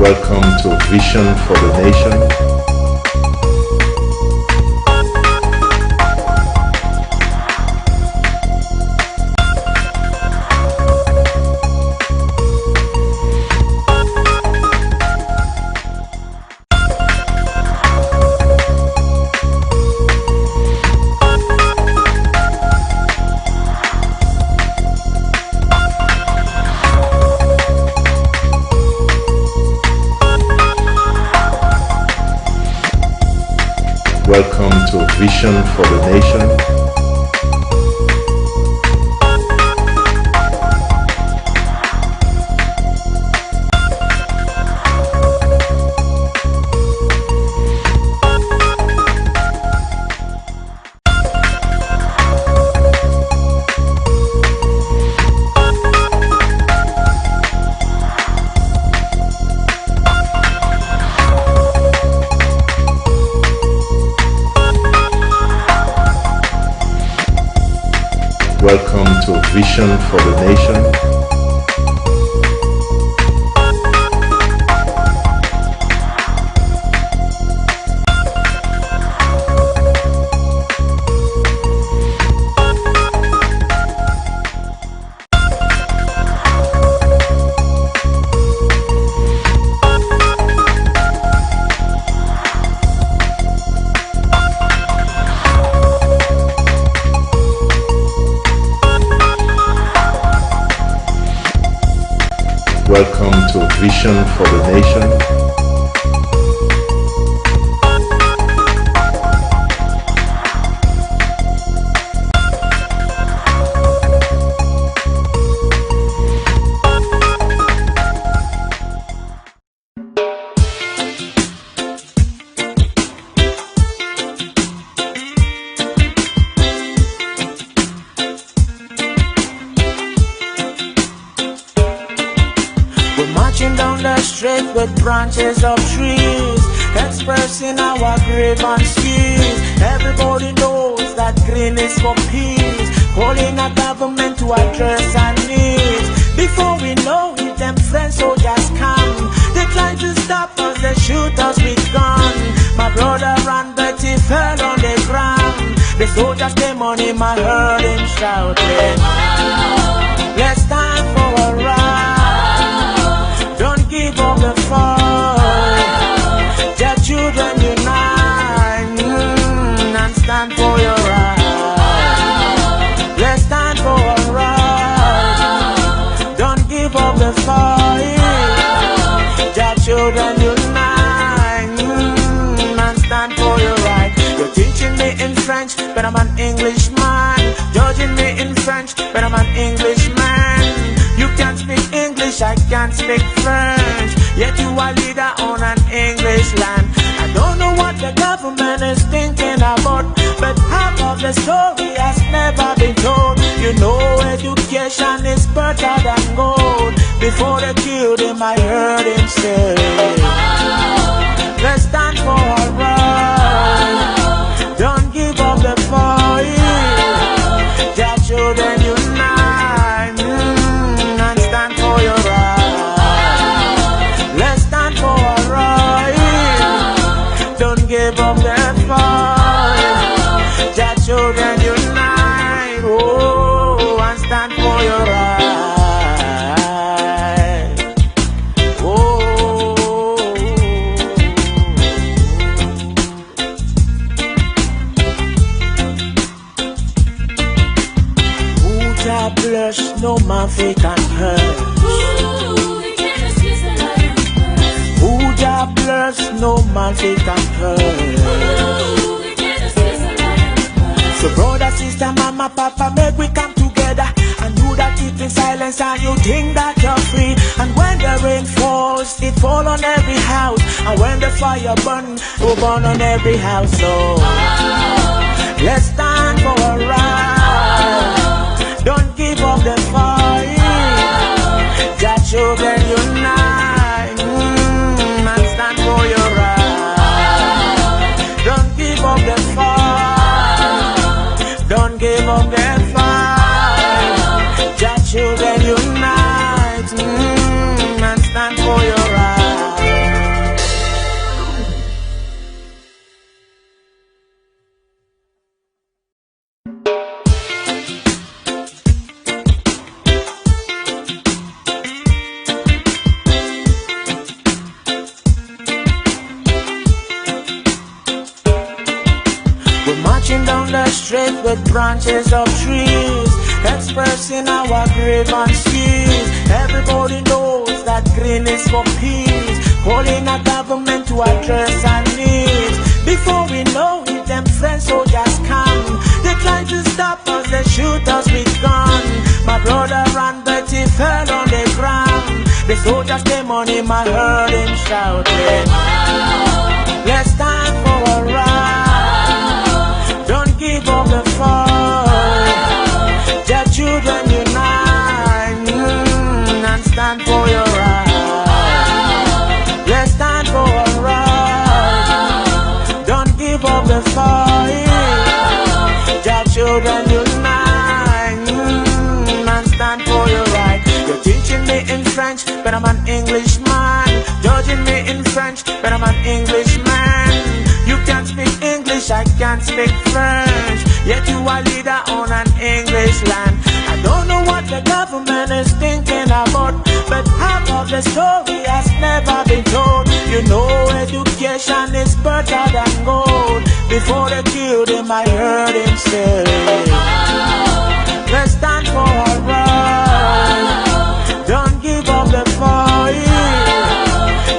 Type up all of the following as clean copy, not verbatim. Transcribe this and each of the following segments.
Welcome to Vision for the Nation. Welcome to Vision for the Nation. Welcome to Vision for the Nation. Welcome to Vision for the Nation. Down the street with branches of trees, expressing our grievances. Everybody knows that green is for peace, calling our government to address our needs. Before we know it, them friends soldiers come. They try to stop us, they shoot us with guns. My brother and Betty fell on the ground. The soldiers came on him, I heard him shouting, let's stand for a right. Give up the fight. Their children unite and stand for your right. Let's stand for a right. Don't give up the fight. Their children unite and stand for your right. You're teaching me in French, but I'm an Englishman. Judging me in French, but I'm an Englishman. You can't speak English, I can't speak French, yet you are leader on an English land. I don't know what the government is thinking about, but half of the story has never been told. You know education is better than gold. Before they killed him, I heard him say, let's stand for our right. Don't give up the fight. Their children unite and stand for your right. Let's stand for our right. Don't give up the fight. Their children unite, oh, and stand for your right. Bless, no man fake and curse. Who Jah bless, no man fake and curse. So brother, sister, mama, papa, make we come together and do that keep in silence and you think that you're free. And when the rain falls, it fall on every house. And when the fire burn, it will burn on every house. So let's stand for a right. Don't give up the fight. Their children unite and stand for your right. Don't give up the fight. Don't give up the fight. Their children unite and stand for your right. with branches of trees, expressing our grievances. Everybody knows that green is for peace, calling our government to address our needs. Before we know it, them French soldiers come. They try to stop us, they shoot us with guns. My brother and Betty fell on the ground. The soldiers came on him, I heard him shouting, let's stand for a right. Don't give up the fight. Their children unite and stand for your right. Let's stand for a right. Don't give up the fight. Their children unite and stand for your right. You're teaching me in French, but I'm an Englishman. Judging me in French, but I'm an Englishman. You can't speak English, I can't speak French. Yet you are leader on an English land. I don't know what the government is thinking about, but half of the story has never been told. You know education is better than gold. Before they killed him, I heard him say, let's stand for our right. Don't give up the fight.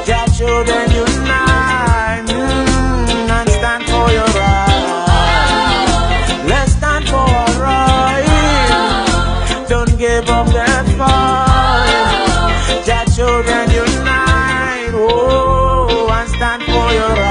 Their children unite and stand for your right. Let's stand for our right. Don't give up the fight. Their children unite, oh, and stand for your right.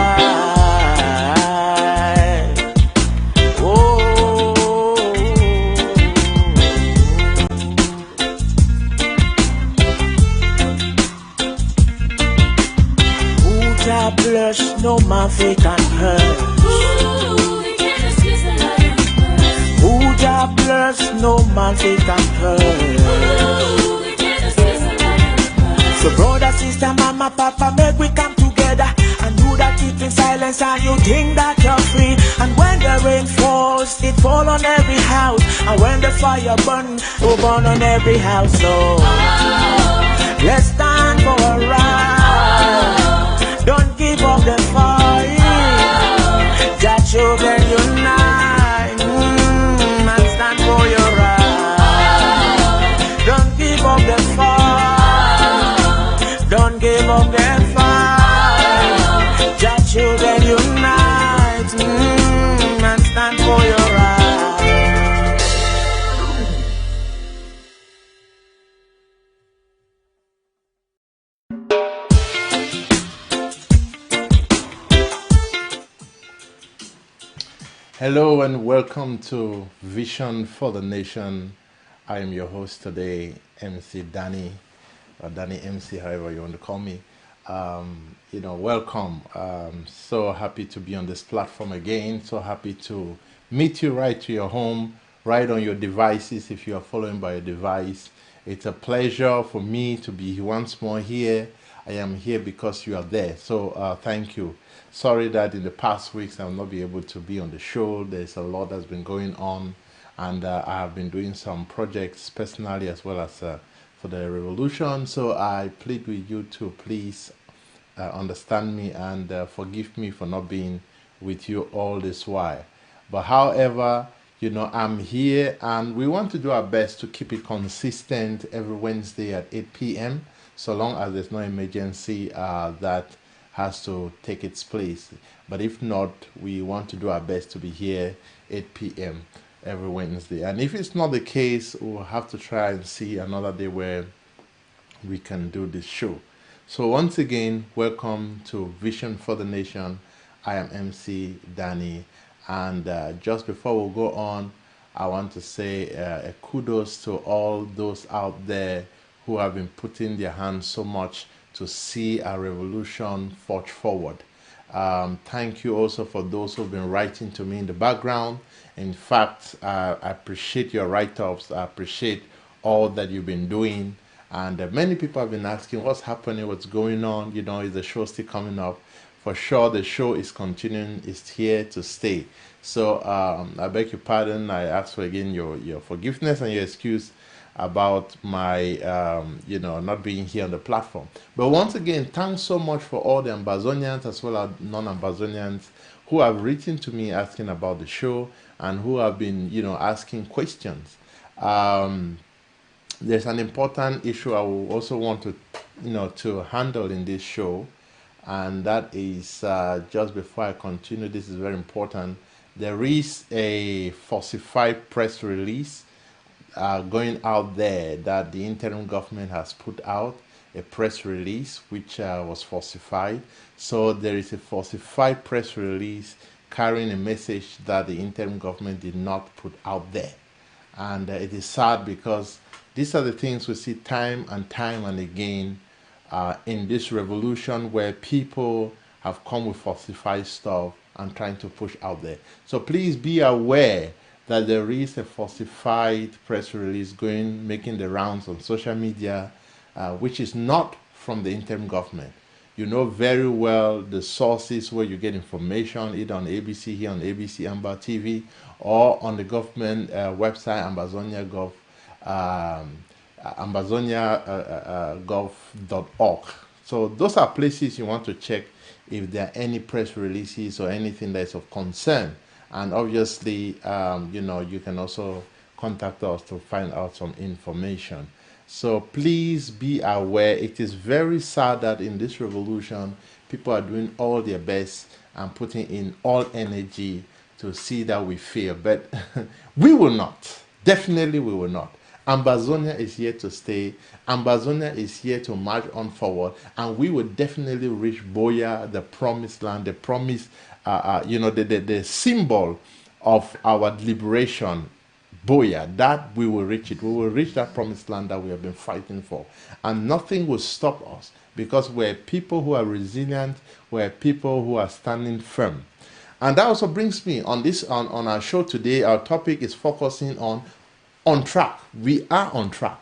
Blush, no man fake and hurt. Who da blush, no man fake and hurt. So brother, sister, mama, papa, make we come together and do that keep in silence and you think that you're free. And when the rain falls, it fall on every house. And when the fire burn, it will burn on every house. So let's stand for a right. Don't give up the fight. Their children unite and stand for your right. Don't give up the fight. Don't give up the fight. Their children unite and stand for your right. Hello and welcome to Vision for the Nation. I am your host today, MC Danny, or Danny MC, however you want to call me. Welcome. So happy to be on this platform again. So happy to meet you right to your home, right on your devices if you are following by a device. It's a pleasure for me to be once more here. I am here because you are there. So thank you. Sorry that in the past weeks I will not be able to be on the show. There's a lot that's been going on, and I have been doing some projects personally as well as for the revolution. So I plead with you to please understand me and forgive me for not being with you all this while. But however, I'm here and we want to do our best to keep it consistent every Wednesday at 8 p.m. so long as there's no emergency that has to take its place. But if not, we want to do our best to be here 8 p.m. every Wednesday. And if it's not the case, we'll have to try and see another day where we can do this show. So once again, welcome to Vision for the Nation. I am MC Danny. And just before we go on, I want to say a kudos to all those out there who have been putting their hands so much to see our revolution forge forward. Thank you also for those who've been writing to me in the background. In fact, I appreciate your write-ups. I appreciate all that you've been doing. And many people have been asking what's happening, what's going on. Is the show still coming up? For sure, the show is continuing. It's here to stay. So I beg your pardon. I ask for again your forgiveness and your excuse about my not being here on the platform. But once again, thanks so much for all the Ambazonians as well as non-Ambazonians who have written to me asking about the show and who have been, asking questions. There's an important issue I will also want to handle in this show, and that is just before I continue. This is very important. There is a falsified press release going out there that the interim government has put out, a press release which was falsified. So there is a falsified press release carrying a message that the interim government did not put out there. And it is sad because these are the things we see time and again in this revolution, where people have come with falsified stuff and trying to push out there. So please be aware that there is a falsified press release making the rounds on social media, which is not from the interim government. You know very well the sources where you get information, either on ABC, here on ABC Amber TV, or on the government website, ambazoniagov.org. So those are places you want to check if there are any press releases or anything that is of concern. And obviously, you can also contact us to find out some information. So please be aware. It is very sad that in this revolution, people are doing all their best and putting in all energy to see that we fail. But we will not. Definitely we will not. Ambazonia is here to stay. Ambazonia is here to march on forward. And we will definitely reach Boya, the promised land, the promise, the symbol of our liberation. Boya, that we will reach it. We will reach that promised land that we have been fighting for. And nothing will stop us, because we're people who are resilient, we're people who are standing firm. And that also brings me on our show today. Our topic is focusing on track. We are on track.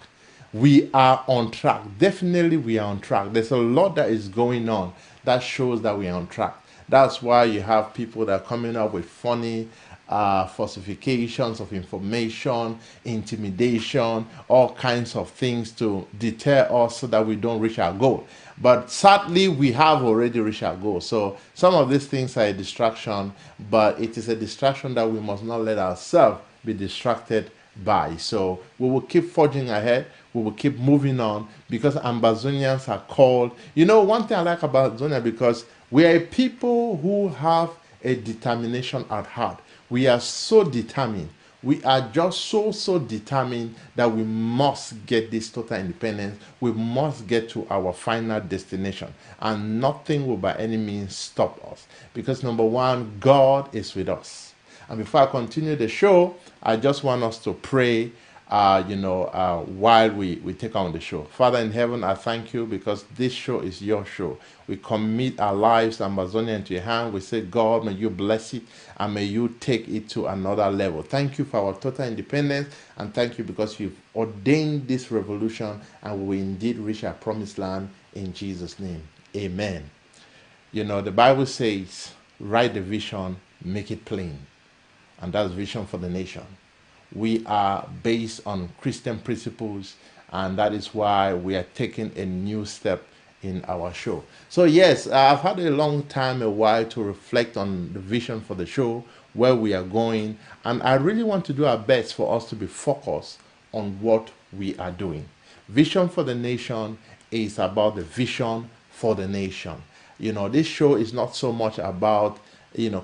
We are on track. Definitely we are on track. There's a lot that is going on that shows that we are on track. That's why you have people that are coming up with funny falsifications of information, intimidation, all kinds of things to deter us so that we don't reach our goal. But sadly, we have already reached our goal. So some of these things are a distraction, but it is a distraction that we must not let ourselves be distracted by. So we will keep forging ahead. We will keep moving on, because Ambazonians are called. You know, one thing I like about Ambazonia, because we are a people who have a determination at heart. We are so determined. We are just so determined that we must get this total independence. We must get to our final destination. And nothing will by any means stop us. Because number one, God is with us. And before I continue the show, I just want us to pray while we take on the show. Father in heaven, I thank you because this show is your show. We commit our lives, Amazonia, into your hand. We say, God, may you bless it and may you take it to another level. Thank you for our total independence, and thank you because you've ordained this revolution and we will indeed reach our promised land in Jesus' name. Amen. You know, the Bible says, write the vision, make it plain. And that's vision for the nation. We are based on Christian principles, and that is why we are taking a new step in our show. So yes, I've had a long time, a while, to reflect on the vision for the show, where we are going, and I really want to do our best for us to be focused on what we are doing. Vision for the nation is about the vision for the nation. You know, this show is not so much about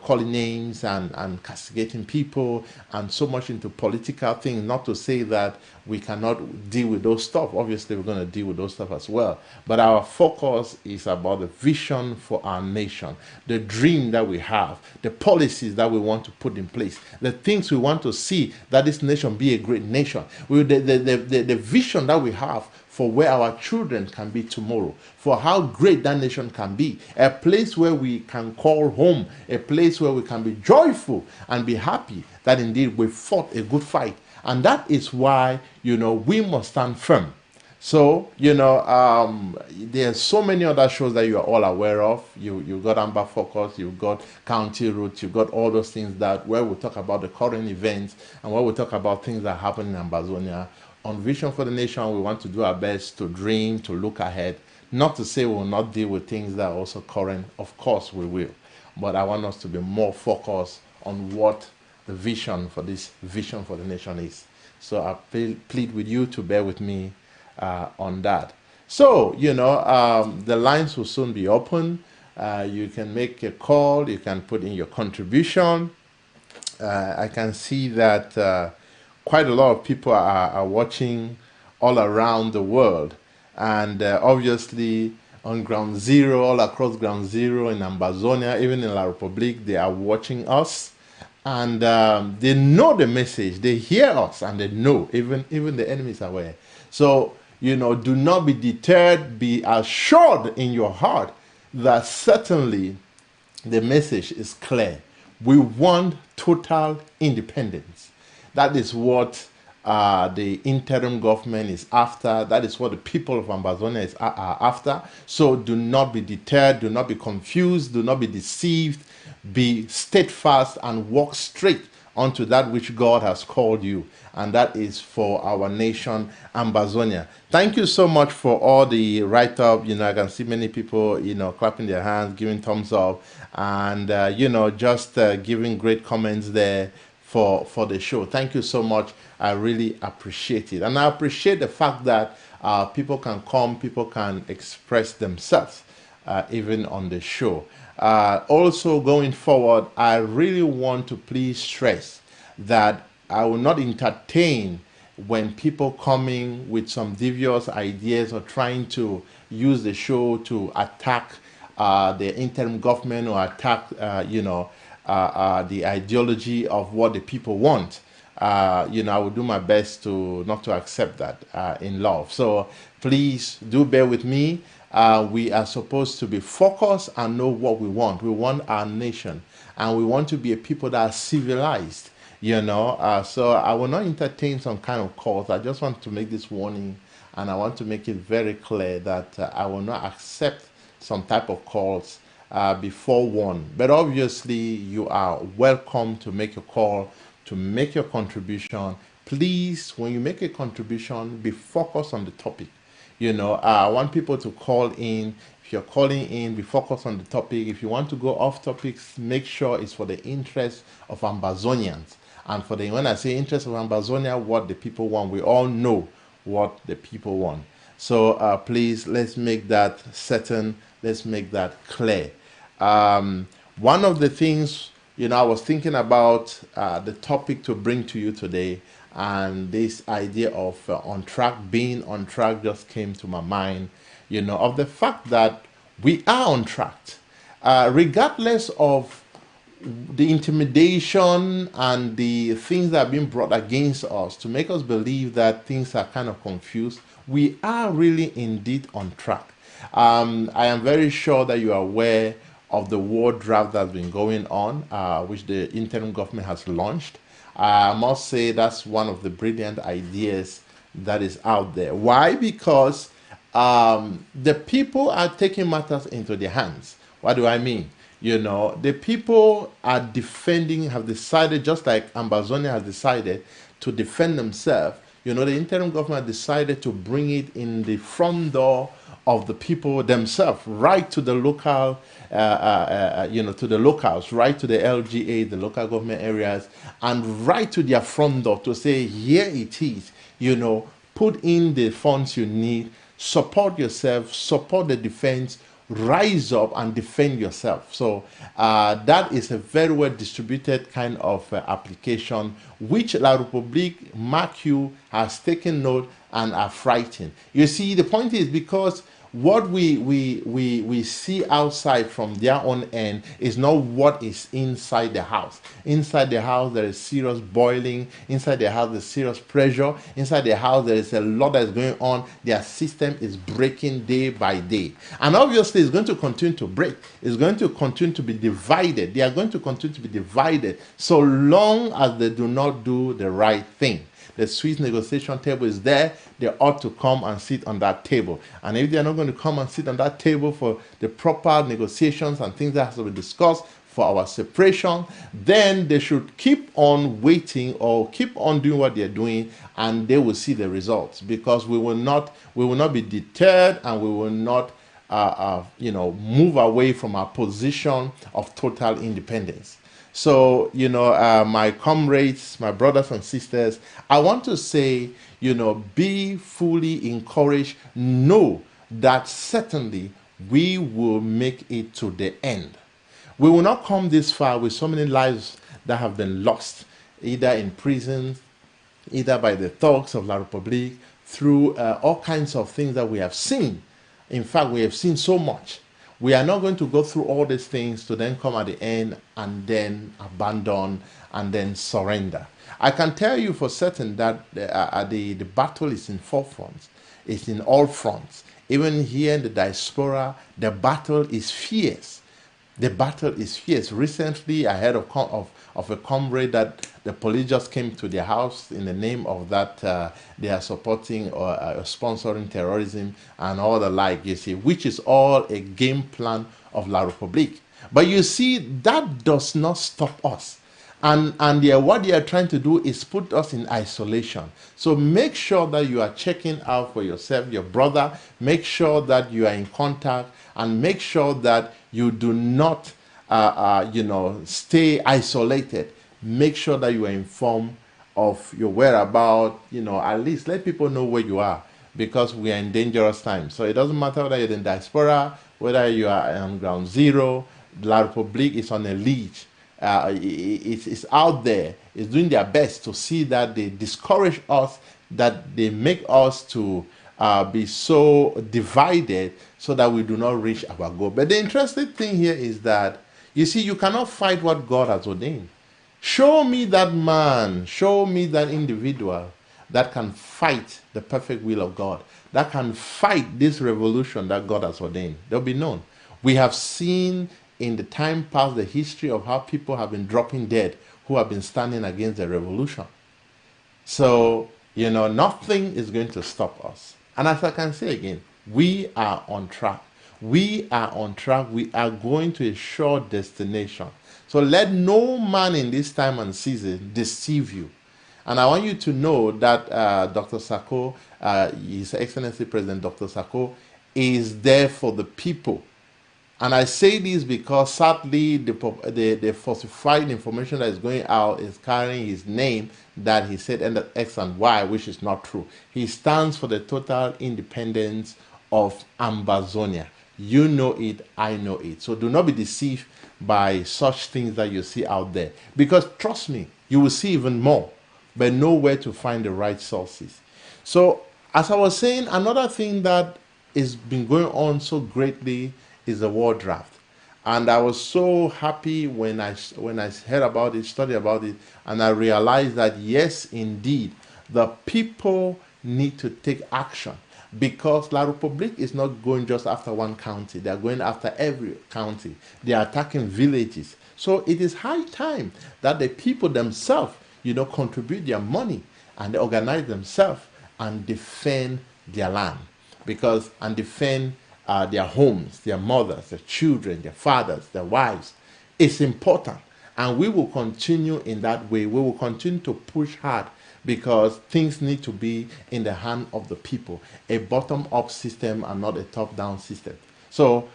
calling names and castigating people and so much into political things. Not to say that we cannot deal with those stuff. Obviously, we're going to deal with those stuff as well. But our focus is about the vision for our nation, the dream that we have, the policies that we want to put in place, the things we want to see that this nation be a great nation. The vision that we have for where our children can be tomorrow, for how great that nation can be, a place where we can call home, a place where we can be joyful and be happy that indeed we fought a good fight. And that is why, we must stand firm. So, there's so many other shows that you are all aware of. You got Amber Focus, you've got County Roots, you've got all those things where we talk about the current events and where we talk about things that happen in Ambazonia. On Vision for the Nation, we want to do our best to dream, to look ahead. Not to say we will not deal with things that are also current. Of course we will. But I want us to be more focused on what the vision for this vision for the nation is. So I plead with you to bear with me on that. So, the lines will soon be open. You can make a call, you can put in your contribution. I can see that quite a lot of people are watching all around the world. And obviously, on ground zero, all across ground zero in Ambazonia, even in La Republique, they are watching us. And they know the message, they hear us, and they know, even the enemies are aware. So, do not be deterred, be assured in your heart that certainly the message is clear. We want total independence. That is what the interim government is after. That is what the people of Ambazonia are after. So do not be deterred, do not be confused, do not be deceived. Be steadfast and walk straight onto that which God has called you, and that is for our nation, Ambazonia. Thank you so much for all the write-up. I can see many people, clapping their hands, giving thumbs up, and, just giving great comments there for the show. Thank you so much. I really appreciate it. And I appreciate the fact that people can come, people can express themselves, even on the show. Also, going forward, I really want to please stress that I will not entertain when people coming with some devious ideas or trying to use the show to attack the interim government or attack, the ideology of what the people want. I will do my best to not to accept that in love. So please do bear with me. We are supposed to be focused and know what we want. We want our nation, and we want to be a people that are civilized, So I will not entertain some kind of calls. I just want to make this warning, and I want to make it very clear that I will not accept some type of calls before one. But obviously, you are welcome to make a call, to make your contribution. Please, when you make a contribution, be focused on the topic. I want people to call in. If you're calling in, be focused on the topic. If you want to go off topics, make sure it's for the interest of Ambazonians. And when I say interest of Ambazonia, what the people want, we all know what the people want. So please, let's make that certain. Let's make that clear. One of the things, I was thinking about the topic to bring to you today, and this idea of being on track just came to my mind, of the fact that we are on track, regardless of the intimidation and the things that are being brought against us to make us believe that things are kind of confused. We are really indeed on track. I am very sure that you are aware of the war draft that's been going on, which the interim government has launched. I must say that's one of the brilliant ideas that is out there. Why? Because the people are taking matters into their hands. What do I mean? The people are have decided, just like Ambazonia has decided to defend themselves. The interim government decided to bring it in the front door of the people themselves, right to the local, to the locals, right to the LGA, the local government areas, and right to their front door to say, here it is, put in the funds you need, support yourself, support the defense, rise up and defend yourself. So that is a very well distributed kind of application, which La Republique, mark you, has taken note and are frightened. You see, the point is because what we see outside from their own end is not what is inside the house. Inside the house, there is serious boiling. Inside the house, there's serious pressure. Inside the house, there is a lot that is going on. Their system is breaking day by day. And obviously, it's going to continue to break. It's going to continue to be divided. They are going to continue to be divided so long as they do not do the right thing. The Swiss negotiation table is there. They ought to come and sit on that table. And if they are not going to come and sit on that table for the proper negotiations and things that have to be discussed for our separation, then they should keep on waiting or keep on doing what they're doing, and they will see the results. Because we will not be deterred, and we will not move away from our position of total independence. So, my comrades, my brothers and sisters, I want to say, be fully encouraged. Know that certainly we will make it to the end. We will not come this far with so many lives that have been lost, either in prison, either by the thugs of La Republique, through all kinds of things that we have seen. In fact, we have seen so much. We are not going to go through all these things to then come at the end and then abandon and then surrender. I can tell you for certain that the battle is in four fronts. It's in all fronts. Even here in the diaspora, the battle is fierce. The battle is fierce. Recently, I heard of a comrade that the police just came to their house in the name of that they are supporting or sponsoring terrorism and all the like, you see, which is all a game plan of La Republique. But you see, that does not stop us. And what they are trying to do is put us in isolation. So make sure that you are checking out for yourself, your brother. Make sure that you are in contact, and make sure that you do not, stay isolated. Make sure that you are informed of your whereabouts. At least let people know where you are, because we are in dangerous times. So it doesn't matter whether you're in diaspora, whether you are on ground zero. La Republique is on a leash. It's out there. It's doing their best to see that they discourage us, that they make us to be so divided so that we do not reach our goal. But the interesting thing here is that, you see, you cannot fight what God has ordained. Show me that man, show me that individual that can fight the perfect will of God, that can fight this revolution that God has ordained. They'll be known. We have seen in the time past the history of how people have been dropping dead who have been standing against the revolution. So, nothing is going to stop us. And as I can say again, we are on track. We are on track. We are going to a sure destination. So let no man in this time and season deceive you. And I want you to know that Dr. Sako, His Excellency President Dr. Sako, is there for the people. And I say this because sadly the falsified information that is going out is carrying his name, that he said ended X and Y, which is not true. He stands for the total independence of Ambazonia. You know it, I know it. So do not be deceived by such things that you see out there. Because trust me, you will see even more, but know where to find the right sources. So as I was saying, another thing that has been going on so greatly is the war draft. And I was so happy when I heard about it, studied about it, and I realized that yes, indeed, the people need to take action, because La Republique is not going just after one county. They are going after every county. They are attacking villages. So it is high time that the people themselves, contribute their money and they organize themselves and defend their land, and defend their homes, their mothers, their children, their fathers, their wives. It's important. And we will continue in that way. We will continue to push hard, because things need to be in the hand of the people, a bottom-up system and not a top-down system. So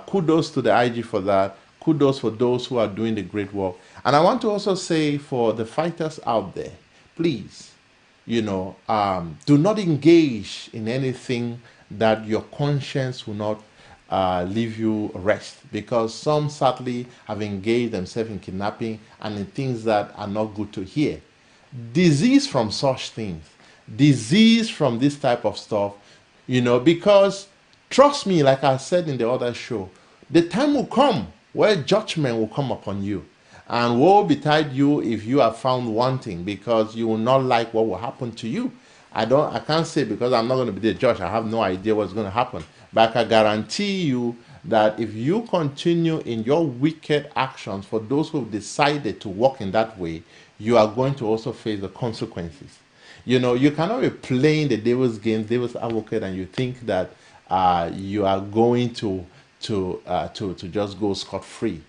kudos to the IG for that. Kudos for those who are doing the great work. And I want to also say for the fighters out there, please, do not engage in anything that your conscience will not leave you rest, because some sadly have engaged themselves in kidnapping and in things that are not good to hear. Disease from such things, disease from this type of stuff, because trust me, like I said in the other show, the time will come where judgment will come upon you, and woe betide you if you are found wanting, because you will not like what will happen to you. I can't say, because I'm not going to be the judge. I have no idea what's going to happen. But I can guarantee you that if you continue in your wicked actions, for those who have decided to walk in that way, you are going to also face the consequences. You cannot be playing the devil's game, devil's advocate, and you think that you are going to just go scot-free.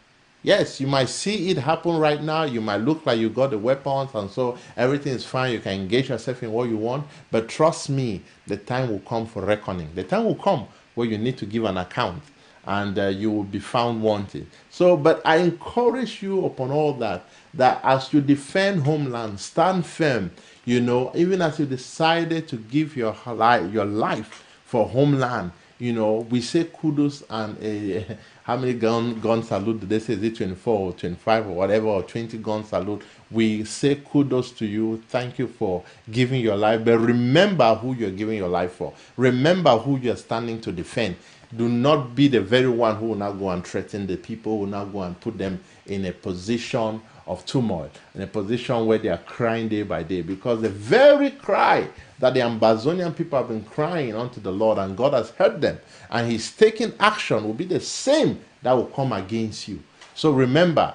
Yes, you might see it happen right now. You might look like you got the weapons and so everything is fine. You can engage yourself in what you want. But trust me, the time will come for reckoning. The time will come where you need to give an account. and you will be found wanting. So, but I encourage you upon all that, that as you defend Homeland, stand firm, even as you decided to give your life for Homeland. We say kudos and how many gun salute did they say? Is it 24 or 25 or whatever, or 20 gun salute? We say kudos to you. Thank you for giving your life. But remember who you're giving your life for. Remember who you're standing to defend. Do not be the very one who will now go and threaten the people, who will now go and put them in a position of turmoil, in a position where they are crying day by day, because the very cry that the Ambazonian people have been crying unto the Lord, and God has heard them, and He's taking action, will be the same that will come against you. So remember,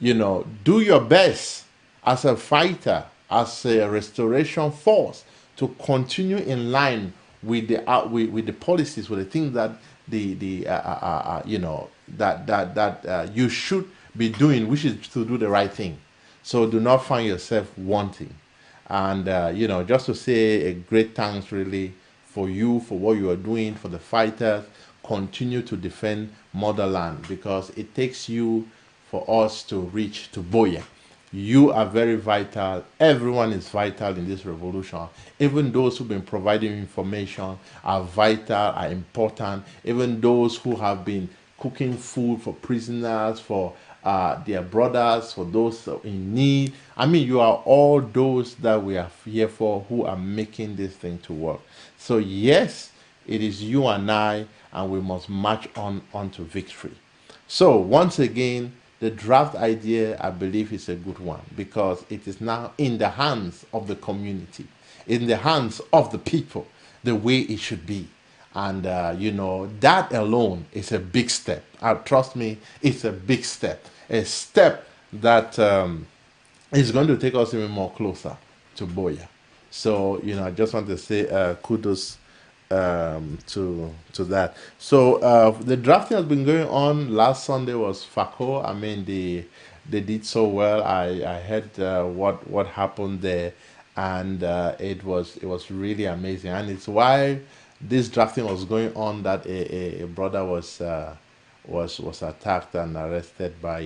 do your best as a fighter, as a restoration force, to continue in line with the policies, with the things that you should be doing, which is to do the right thing. So do not find yourself wanting. And just to say a great thanks really for you, for what you are doing, for the fighters. Continue to defend motherland, because it takes you for us to reach to Boya. You are very vital. Everyone is vital in this revolution. Even those who've been providing information are vital, are important. Even those who have been cooking food for prisoners, for their brothers, for those in need. I mean, you are all those that we are here for, who are making this thing to work. So yes, it is you and I, and we must march on to victory. So once again, the draft idea, I believe, is a good one, because it is now in the hands of the community, in the hands of the people, the way it should be. And, that alone is a big step. Trust me, it's a big step. A step that is going to take us even more closer to Boya. So, I just want to say kudos to that. So the drafting has been going on. Last Sunday was FACO. I mean, they did so well. I heard what happened there, and it was really amazing. And it's why this drafting was going on that a brother was attacked and arrested by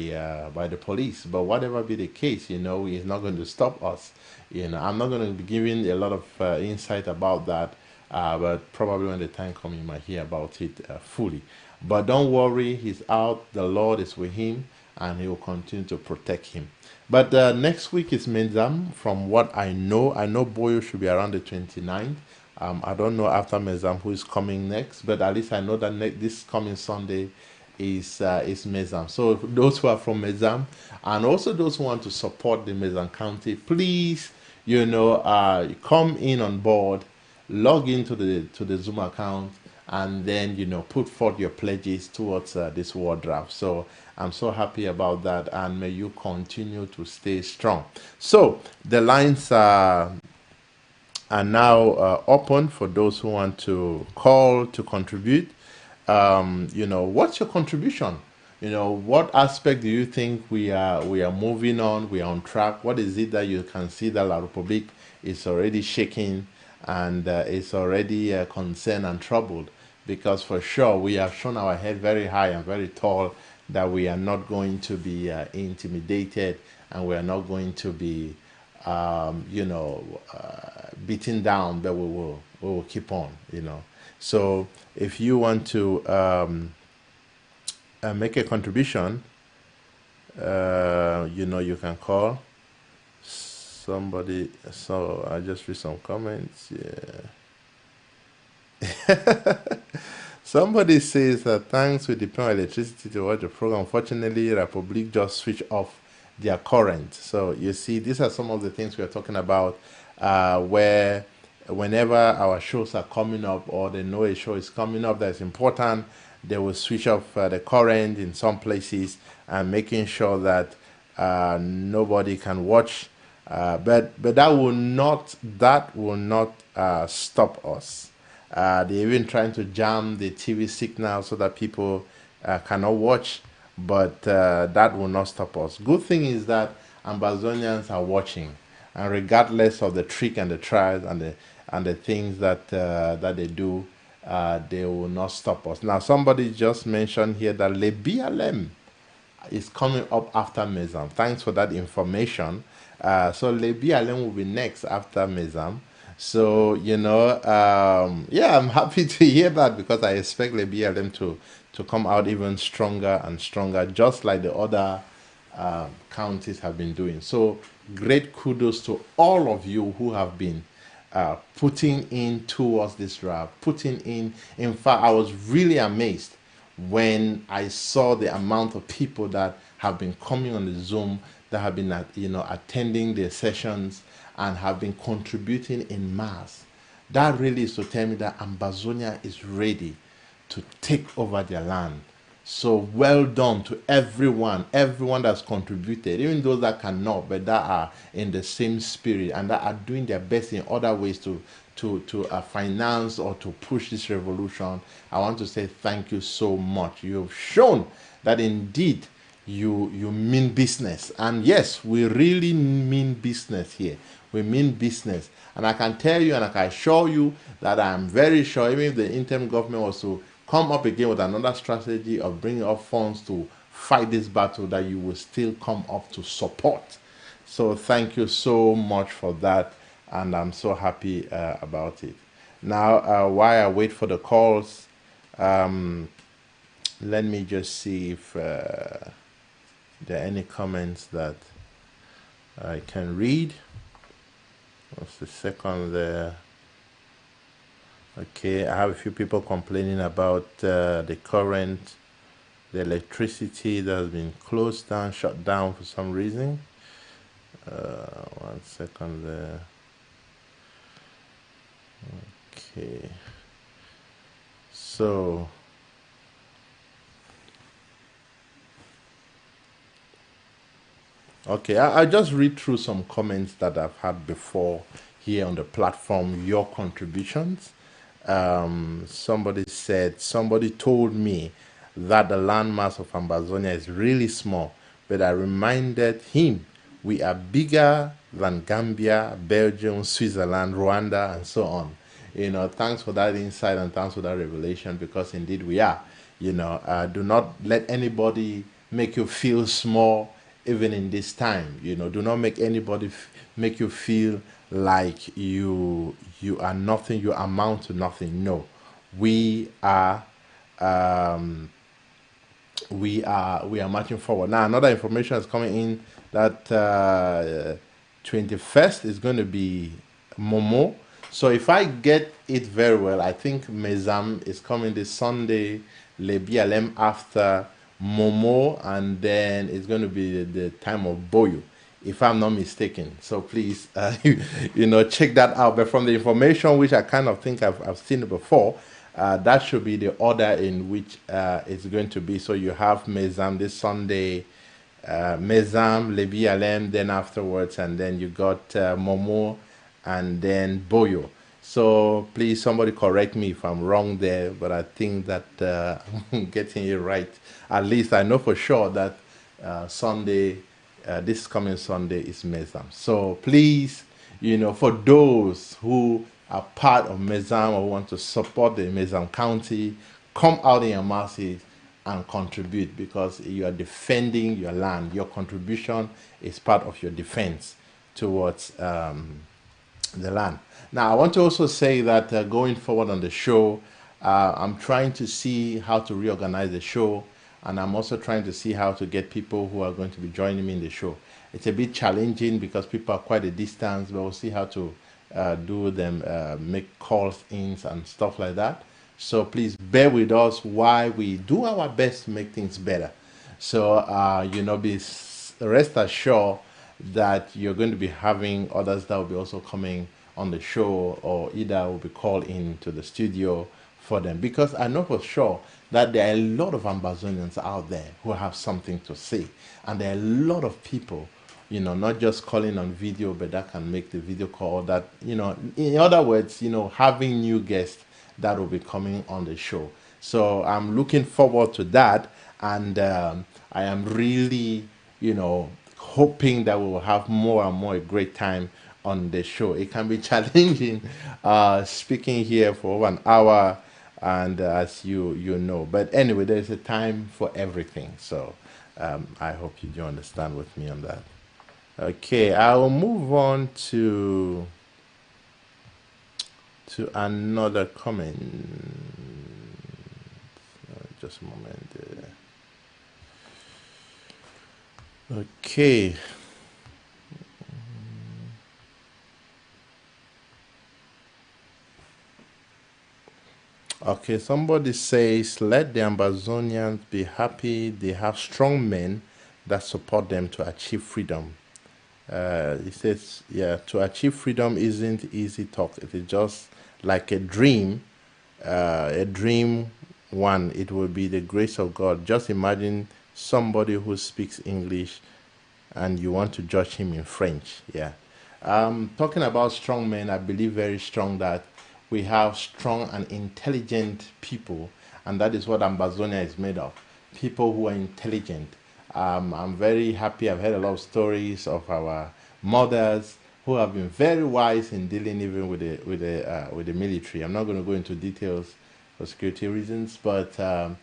the police. But whatever be the case, he's not going to stop us. I'm not going to be giving a lot of insight about that. But probably when the time comes, you might hear about it fully. But don't worry, he's out. The Lord is with him, and He will continue to protect him. But next week is Menzam. From what I know Boyo should be around the 29th. I don't know after Menzam who is coming next, but at least I know that this coming Sunday is Mezam. So those who are from Mezam, and also those who want to support the Mezam County, please, come in on board. Log into the Zoom account, and then put forth your pledges towards this war draft. So I'm so happy about that, and may you continue to stay strong. So the lines are now open for those who want to call to contribute. What's your contribution? What aspect do you think we are moving on? We are on track. What is it that you can see that La Republique is already shaking, and is already concerned and troubled? Because for sure we have shown our head very high and very tall, that we are not going to be intimidated, and we are not going to be beaten down, but we will keep on. So if you want to make a contribution, you can call somebody. So I just read some comments. Yeah. Somebody says that thanks we depend on electricity to watch the program. Unfortunately, Republic just switched off their current. So you see, these are some of the things we are talking about, where whenever our shows are coming up, or they know a show is coming up that's important, they will switch off the current in some places, and making sure that nobody can watch. But that will not stop us. They're even trying to jam the TV signal so that people cannot watch, but that will not stop us. Good thing is that Ambazonians are watching, and regardless of the trick and the trials and the things that they do, they will not stop us. Now, somebody just mentioned here that Le BLM is coming up after Mezam. Thanks for that information. So Le BLM will be next after Mezam. So, yeah, I'm happy to hear that because I expect Le BLM to come out even stronger and stronger, just like the other counties have been doing. So great kudos to all of you who have been putting in towards this draft, putting in. In fact, I was really amazed when I saw the amount of people that have been coming on the Zoom, that have been attending the sessions and have been contributing in mass. That really is to tell me that Ambazonia is ready to take over their land. So well done to everyone that's contributed, even those that cannot, but that are in the same spirit and that are doing their best in other ways to finance or to push this revolution. I want to say thank you so much. You've shown that indeed you mean business. And yes, we really mean business here. We mean business. And I can tell you and I can assure you that I'm very sure even if the interim government was to come up again with another strategy of bringing up funds to fight this battle, that you will still come up to support. So thank you so much for that, and I'm so happy about it. Now, while I wait for the calls, let me just see if there are any comments that I can read. What's the second there? Okay, I have a few people complaining about the current, the electricity that has been closed down, shut down for some reason. 1 second there. Okay. So, okay, I'll just read through some comments that I've had before here on the platform, your contributions. Somebody said, somebody told me that the landmass of Ambazonia is really small, but I reminded him we are bigger than Gambia, Belgium, Switzerland, Rwanda, and so on. Thanks for that insight and thanks for that revelation, because indeed we are. Do not let anybody make you feel small, even in this time. Do not make anybody make you feel like you are nothing, you amount to nothing. No, we are marching forward. Now another information is coming in that 21st is going to be Momo. So if I get it very well, I think Mezam is coming this Sunday, Le BLM after Momo, and then it's going to be the time of Boyo, if I'm not mistaken. So please, check that out. But from the information which I kind of think I've seen before, that should be the order in which it's going to be. So you have Mezam this Sunday, Mezam, Le BLM, then afterwards, and then you got Momo, and then Boyo. So please, somebody correct me if I'm wrong there, but I think that I'm getting it right. At least I know for sure that Sunday, this coming Sunday, is Mezam. So please, for those who are part of Mezam or want to support the Mezam County, come out in your masses and contribute, because you are defending your land. Your contribution is part of your defense towards the land. Now, I want to also say that going forward on the show, I'm trying to see how to reorganize the show, and I'm also trying to see how to get people who are going to be joining me in the show. It's a bit challenging because people are quite a distance, but we'll see how to do them, make calls in and stuff like that. So please bear with us while we do our best to make things better. So, be rest assured that you're going to be having others that will be also coming on the show, or either will be called into the studio for them, because I know for sure that there are a lot of Ambazonians out there who have something to say, and there are a lot of people, not just calling on video, but that can make the video call, that, in other words, having new guests that will be coming on the show. So I'm looking forward to that, and I am really, hoping that we will have more and more a great time on the show. It can be challenging speaking here for over an hour and as you know. But anyway, there's a time for everything. So I hope you do understand with me on that. Okay, I will move on to another comment. Just a moment. Okay. Okay, somebody says, let the Amazonians be happy they have strong men that support them to achieve freedom. He says, yeah, to achieve freedom isn't easy talk. It is just like a dream. A dream one, it will be the grace of God. Just imagine somebody who speaks English and you want to judge him in French. Yeah. Talking about strong men, I believe very strong that we have strong and intelligent people, and that is what Ambazonia is made of. People who are intelligent. I'm very happy. I've heard a lot of stories of our mothers who have been very wise in dealing even with the military. I'm not going to go into details for security reasons, but I've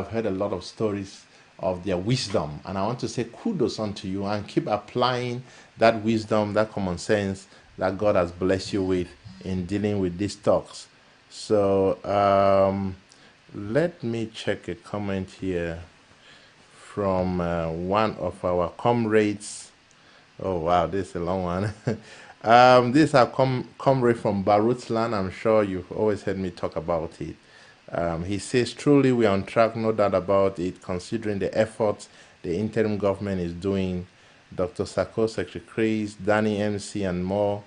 heard a lot of stories of their wisdom, and I want to say kudos unto you, and keep applying that wisdom, that common sense that God has blessed you with in dealing with these talks. So let me check a comment here from one of our comrades. Oh wow, this is a long one. This is our comrade from Barutsland. I'm sure you've always heard me talk about it. He says, truly we are on track, no doubt about it, considering the efforts the interim government is doing. Dr. Sako, Secretary Chris, Danny MC, and more.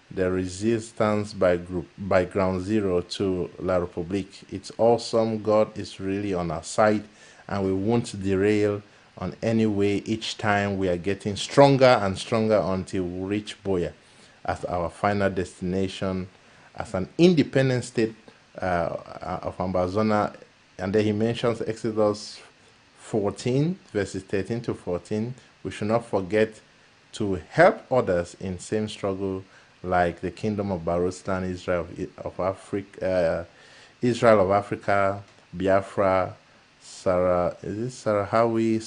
The resistance by Ground Zero to La Republique. It's awesome. God is really on our side, and we won't derail on any way. Each time we are getting stronger and stronger until we reach Boya as our final destination as an independent state of Ambazonia. And then he mentions Exodus 14, verses 13 to 14. We should not forget to help others in same struggle like the Kingdom of Barustan, Israel of Africa, Biafra, Sarahawi,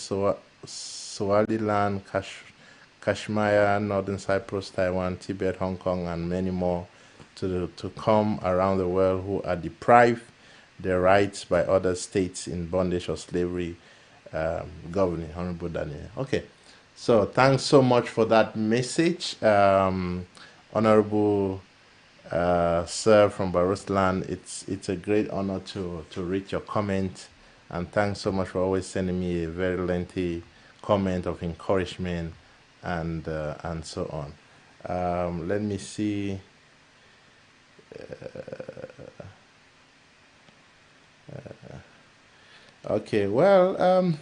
Somaliland, Kashmir, Northern Cyprus, Taiwan, Tibet, Hong Kong, and many more to come around the world who are deprived their rights by other states in bondage or slavery. Governing Honorable Daniel. Okay, so thanks so much for that message, Honorable Sir from Barusland. It's a great honor to read your comment, and thanks so much for always sending me a very lengthy comment of encouragement and so on. Let me see. Okay, well,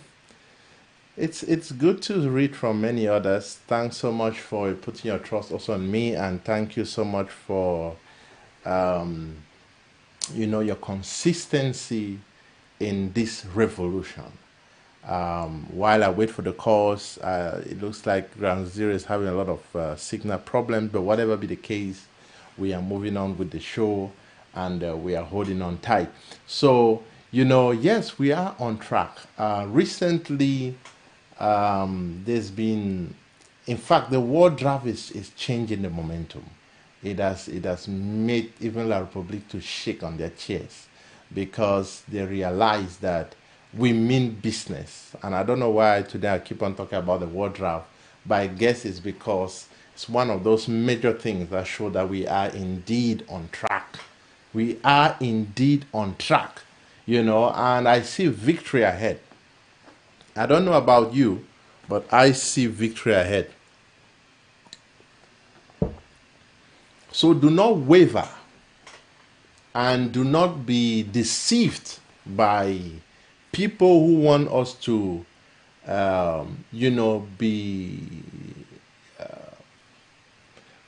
it's good to read from many others. Thanks so much for putting your trust also on me, and thank you so much for your consistency in this revolution. While I wait for the calls, it looks like Ground Zero is having a lot of signal problems, but whatever be the case, we are moving on with the show, and we are holding on tight. So, yes, we are on track. Recently, there's been, in fact, the war draft is changing the momentum. It has made even La Republique to shake on their chairs, because they realize that we mean business. And I don't know why today I keep on talking about the war draft, but I guess it's because it's one of those major things that show that we are indeed on track. We are indeed on track, and I see victory ahead. I don't know about you, but I see victory ahead. So do not waver, and do not be deceived by people who want us to,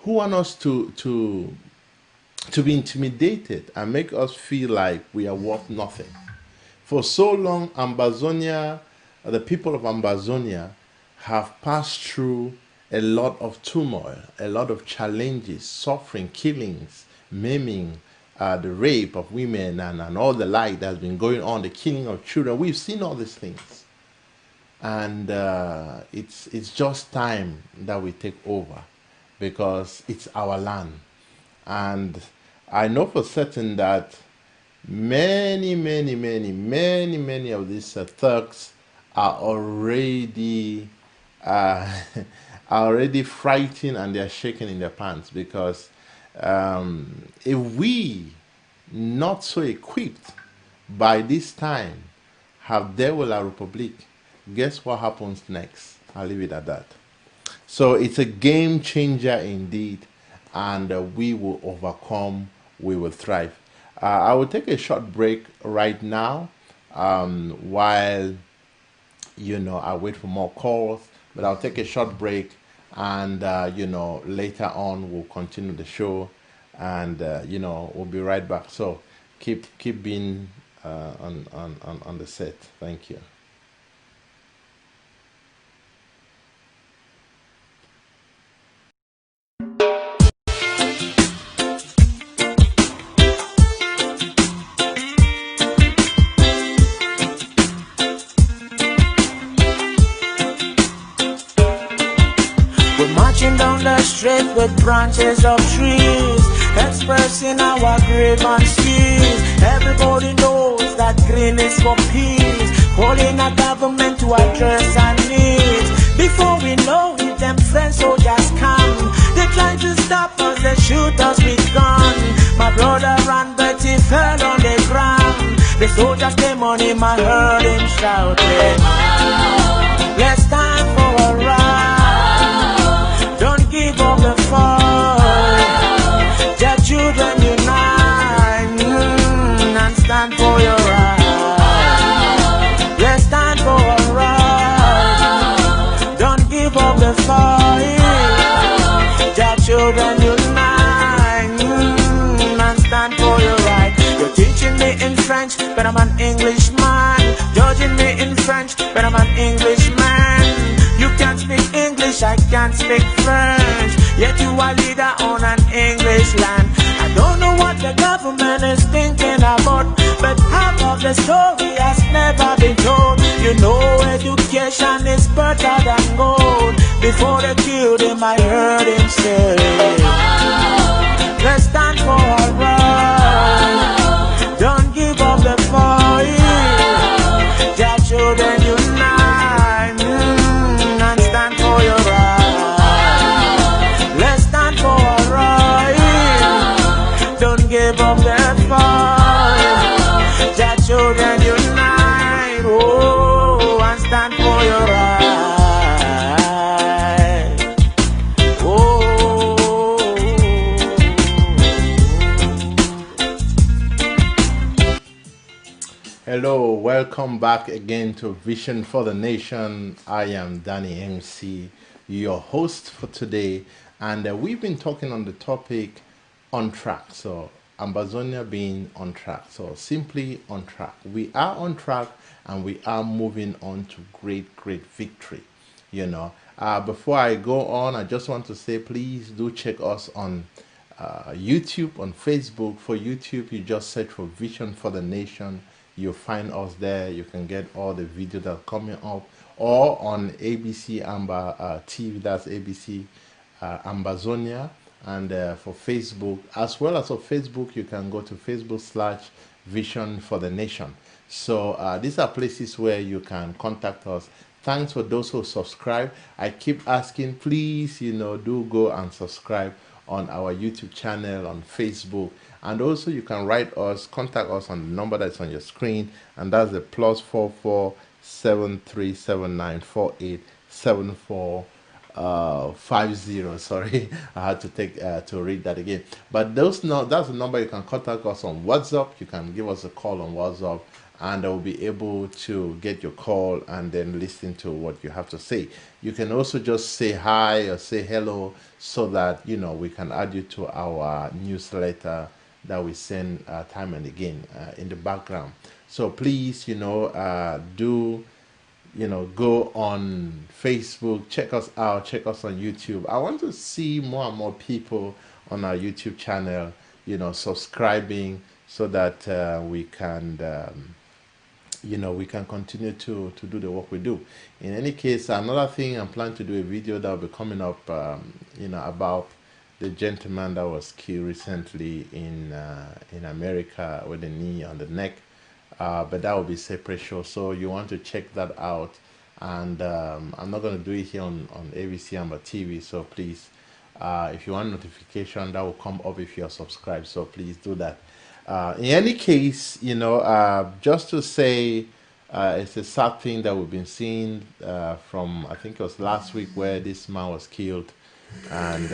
who want us to be intimidated and make us feel like we are worth nothing. For so long, Ambazonia, the people of Ambazonia, have passed through a lot of turmoil, a lot of challenges, suffering, killings, maiming, the rape of women and all the like that's been going on, the killing of children. We've seen all these things, and it's just time that we take over because it's our land. And I know for certain that many of these thugs are already uh, are already frightened and they're shaking in their pants because if we not so equipped by this time have dealt with our republic, guess what happens next? I'll leave it at that. So it's a game changer indeed, and we will overcome, we will thrive. I will take a short break right now while I wait for more calls, but I'll take a short break and later on we'll continue the show and we'll be right back. So keep being on the set. Thank you. Marching down the street with branches of trees, expressing our grievances. Everybody knows that green is for peace, calling our government to address our needs. Before we know it, them French soldiers come. They try to stop us, they shoot us with guns. My brother ran, but he fell on the ground. The soldiers came on him, I heard him shouting, let's stand for a ride. Don't give up the fight. Their children unite and stand for your right. Let's stand for a right. Don't give up the fight. Their children unite and stand for your right. You're teaching me in French, but I'm an Englishman. Judging me in French, but I'm an Englishman. You can't speak English, I can't speak French, yet you are leader on an English land. I don't know what the government is thinking about, but half of the story has never been told. You know education is better than gold. Before they killed him, I heard him say, let's stand for our right. Don't give up the fight. Their children unite and stand for your right. Let's stand for our right. Don't give up the fight. Their children unite, oh, and stand for your right. Oh. Hello, welcome back again to Vision for the Nation. I am Danny MC, your host for today, and we've been talking on the topic on track. So, Ambazonia being on track. So, simply on track. We are on track and we are moving on to great victory. Before I go on, I just want to say please do check us on YouTube, on Facebook. For YouTube, you just search for Vision for the Nation. You'll find us there. You can get all the videos that are coming up, or on ABC Amba TV, that's ABC Ambazonia. And for Facebook, as well as for Facebook, you can go to Facebook/Vision for the Nation. So these are places where you can contact us. Thanks for those who subscribe. I keep asking, please, do go and subscribe on our YouTube channel, on Facebook. And also you can contact us on the number that's on your screen, and that's the +44 7379487450. Sorry, I had to read that again. But that's the number you can contact us on WhatsApp. You can give us a call on WhatsApp, and I will be able to get your call and then listen to what you have to say. You can also just say hi or say hello so that we can add you to our newsletter that we send time and again in the background. So please, do go on Facebook, check us out, check us on YouTube. I want to see more and more people on our YouTube channel, subscribing so that we can we can continue to do the work we do. In any case, another thing, I'm planning to do a video that will be coming up, about the gentleman that was killed recently in America with a knee on the neck. But that will be a separate show, so you want to check that out. And I'm not going to do it here on ABC Amber TV, so please, if you want notification, that will come up if you're subscribed, so please do that. In any case, just to say, it's a sad thing that we've been seeing from, I think it was last week, where this man was killed. And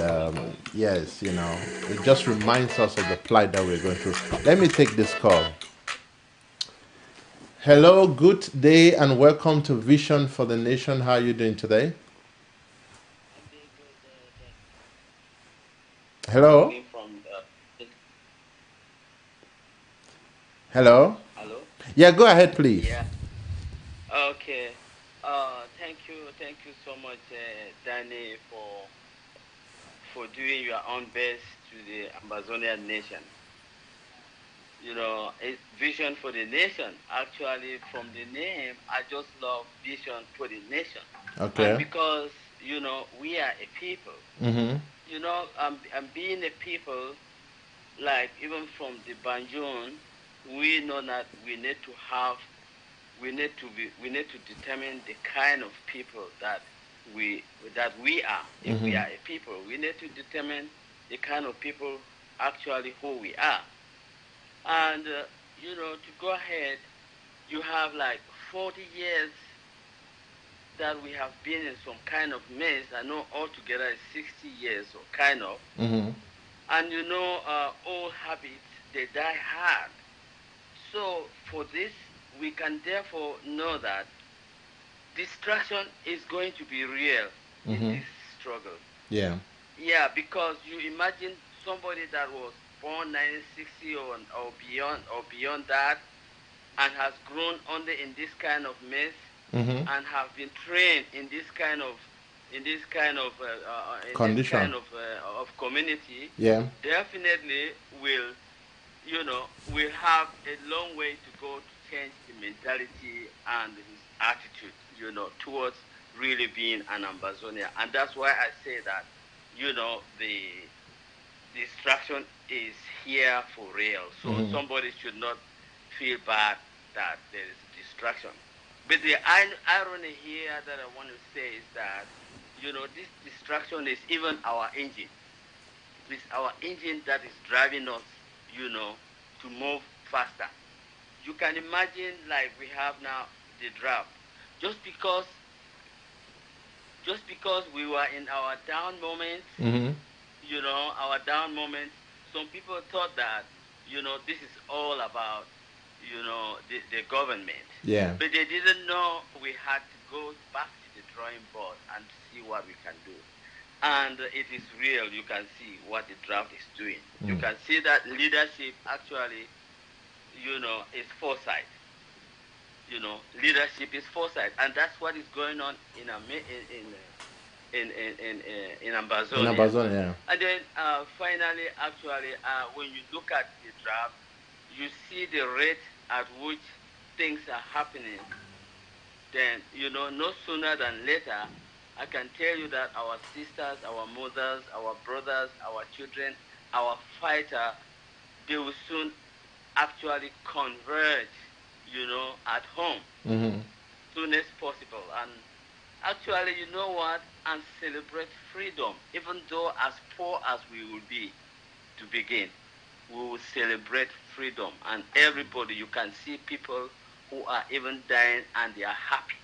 yes, it just reminds us of the plight that we're going through. Let me take this call. Hello, good day, and welcome to Vision for the Nation. How are you doing today? Hello? Hello? Hello? Yeah, go ahead, please. Yeah. Okay. Thank you so much, Danny, for doing your own best to the Amazonian nation. It's Vision for the Nation. Actually, from the name, I just love Vision for the Nation. Okay. And because, we are a people. Mm-hmm. And being a people, like even from the Banjul, we know that we need to determine the kind of people that we are. If we are a people, we need to determine the kind of people actually who we are. And to go ahead, you have like 40 years that we have been in some kind of mess. I know altogether it's 60 years or kind of. Mm-hmm. And old habits, they die hard. So for this, we can therefore know that distraction is going to be real in this struggle. Yeah. Yeah, because you imagine somebody that was born 1960 or beyond that, and has grown under in this kind of mess, and have been trained in this kind of condition of community. Yeah. Definitely will have a long way to go to change the mentality and his attitude, towards really being an Ambazonia. And that's why I say that, the distraction is here for real. So somebody should not feel bad that there is distraction. But the irony here that I want to say is that, this distraction is even our engine. It's our engine that is driving us, to move faster. You can imagine, like we have now the draft. Just because we were in our down moments, our down moments, some people thought that, this is all about, the government. Yeah. But they didn't know we had to go back to the drawing board and see what we can do. And it is real. You can see what the draft is doing. You can see that leadership actually, is foresight. Leadership is foresight, and that's what is going on in Ambazonia. In Ambazonia, yeah. And then finally, actually, when you look at the draft, you see the rate at which things are happening. Then, no sooner than later, I can tell you that our sisters, our mothers, our brothers, our children, our fighter, they will soon actually converge, at home, soon as possible. And actually, you know what? And celebrate freedom. Even though as poor as we will be to begin, we will celebrate freedom. And everybody, you can see people who are even dying and they are happy.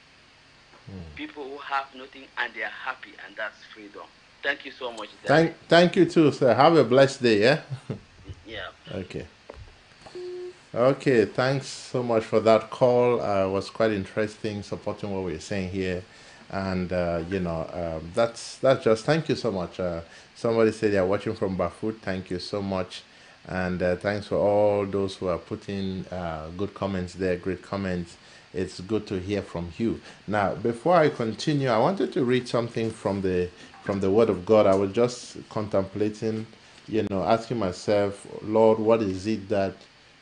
People who have nothing and they are happy, and that's freedom. Thank you so much. Thank you too, sir. Have a blessed day, yeah? Yeah. Okay, thanks so much for that call. It was quite interesting, supporting what we're saying here. And, that's just, thank you so much. Somebody said they're watching from Bafut. Thank you so much. And thanks for all those who are putting good comments there, great comments. It's good to hear from you. Now, before I continue, I wanted to read something from the Word of God. I was just contemplating, asking myself, Lord, what is it that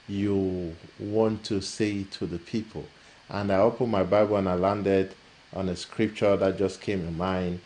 you want to say to the people? And I opened my Bible and I landed on a scripture that just came in mind.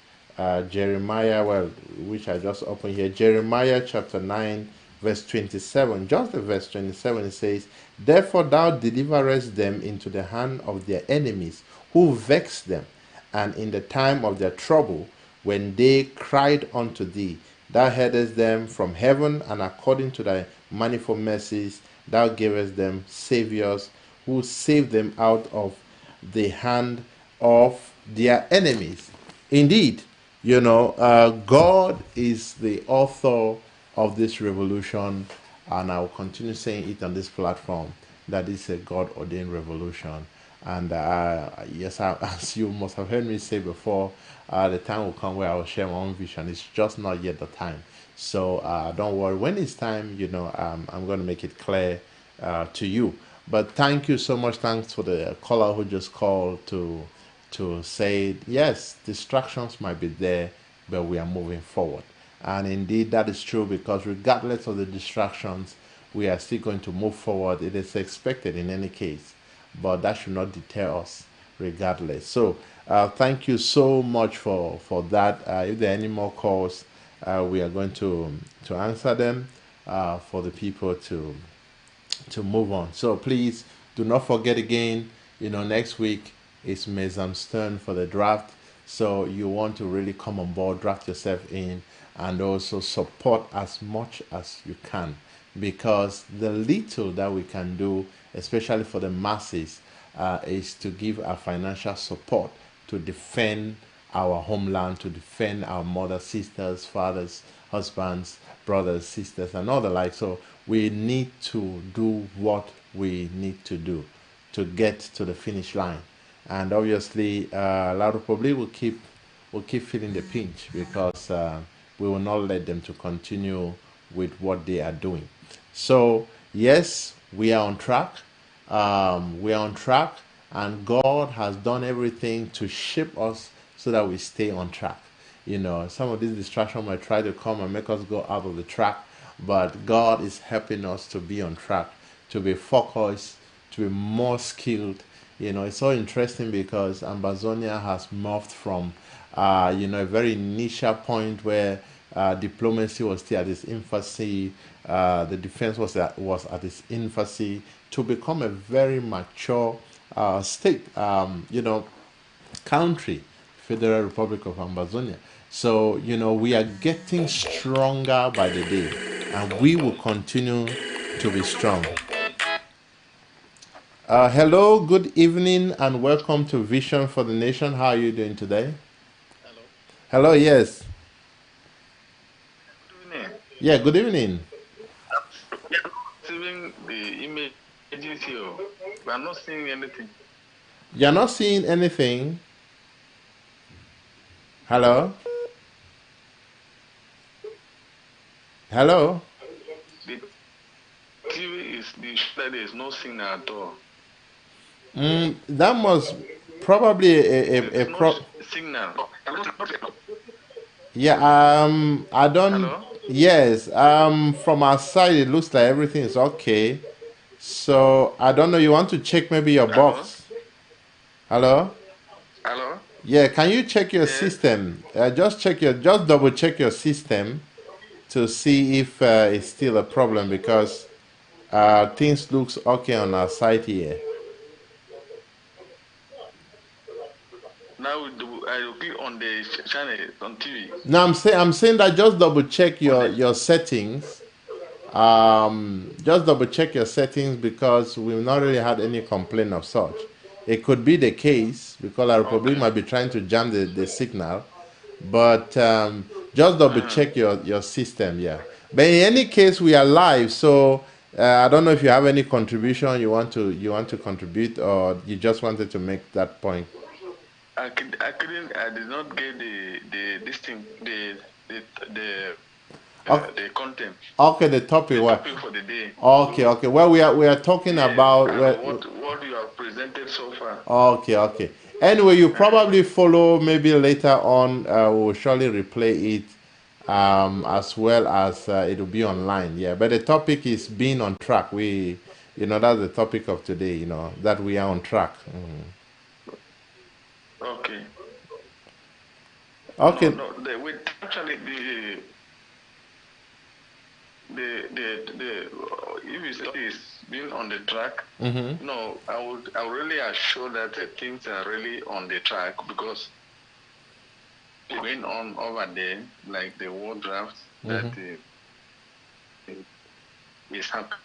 Jeremiah, which I just opened here, Jeremiah chapter 9, verse 27. Just the verse 27, it says, Therefore thou deliverest them into the hand of their enemies, who vex them, and in the time of their trouble, when they cried unto thee, thou heardest them from heaven, and according to thy manifold mercies, thou gavest them saviors, who saved them out of the hand of their enemies. Indeed, God is the author of this revolution, and I will continue saying it on this platform that it's a God ordained revolution. And yes, as you must have heard me say before, the time will come where I will share my own vision. It's just not yet the time. So don't worry. When it's time, I'm going to make it clear to you. But thank you so much. Thanks for the caller who just called to say, yes, distractions might be there, but we are moving forward. And indeed, that is true, because regardless of the distractions, we are still going to move forward. It is expected in any case, but that should not deter us regardless. So thank you so much for that. If there are any more calls, we are going to answer them for the people to move on. So please do not forget again, next week is Mezam's turn for the draft. So you want to really come on board, draft yourself in, and also support as much as you can, because the little that we can do, especially for the masses, is to give our financial support to defend our homeland, to defend our mothers, sisters, fathers, husbands, brothers, sisters, and all the like. So we need to do what we need to do to get to the finish line. And obviously, a lot of people will keep feeling the pinch, because we will not let them to continue with what they are doing. So yes, we are on track. We are on track, and God has done everything to shape us so that we stay on track. Some of these distractions might try to come and make us go out of the track, but God is helping us to be on track, to be focused, to be more skilled. It's so interesting, because Ambazonia has morphed from, a very initial point where diplomacy was still at its infancy, the defense was at its infancy, to become a very mature state, country, Federal Republic of Ambazonia. So, we are getting stronger by the day, and we will continue to be strong. Hello, good evening, and welcome to Vision for the Nation. How are you doing today? Hello, yes. Good evening. Yeah, good evening. Receiving the images here, we are not seeing anything. You're not seeing anything? Hello? Hello? The TV is there is no signal at all. That must probably a no signal. Yeah, I don't. Hello? Yes, from our side, it looks like everything is okay. So I don't know. You want to check maybe your Hello? box? Hello? Hello? Yeah, can you check your Yes. system? Just double check your system to see if it's still a problem, because things looks okay on our side here. Now I will click on the channel on TV. No, I'm saying that just double check your settings. Just double check your settings, because we've not really had any complaint of such. It could be the case, because our Republic might be trying to jam the signal, but just double check your system, yeah. But in any case, we are live, so I don't know if you have any contribution you want to contribute, or you just wanted to make that point. I did not get the content. Okay, the topic. The topic for the day. Okay. Well, we are talking about what you have presented so far. Okay. Anyway, you probably follow. Maybe later on, we'll surely replay it as well as it will be online. Yeah, but the topic is being on track. That's the topic of today. That we are on track. Okay. Okay. No. Actually, the if it's is being on the track, no, I would really assure that the things are really on the track, because going on over there, like the war draft that is happening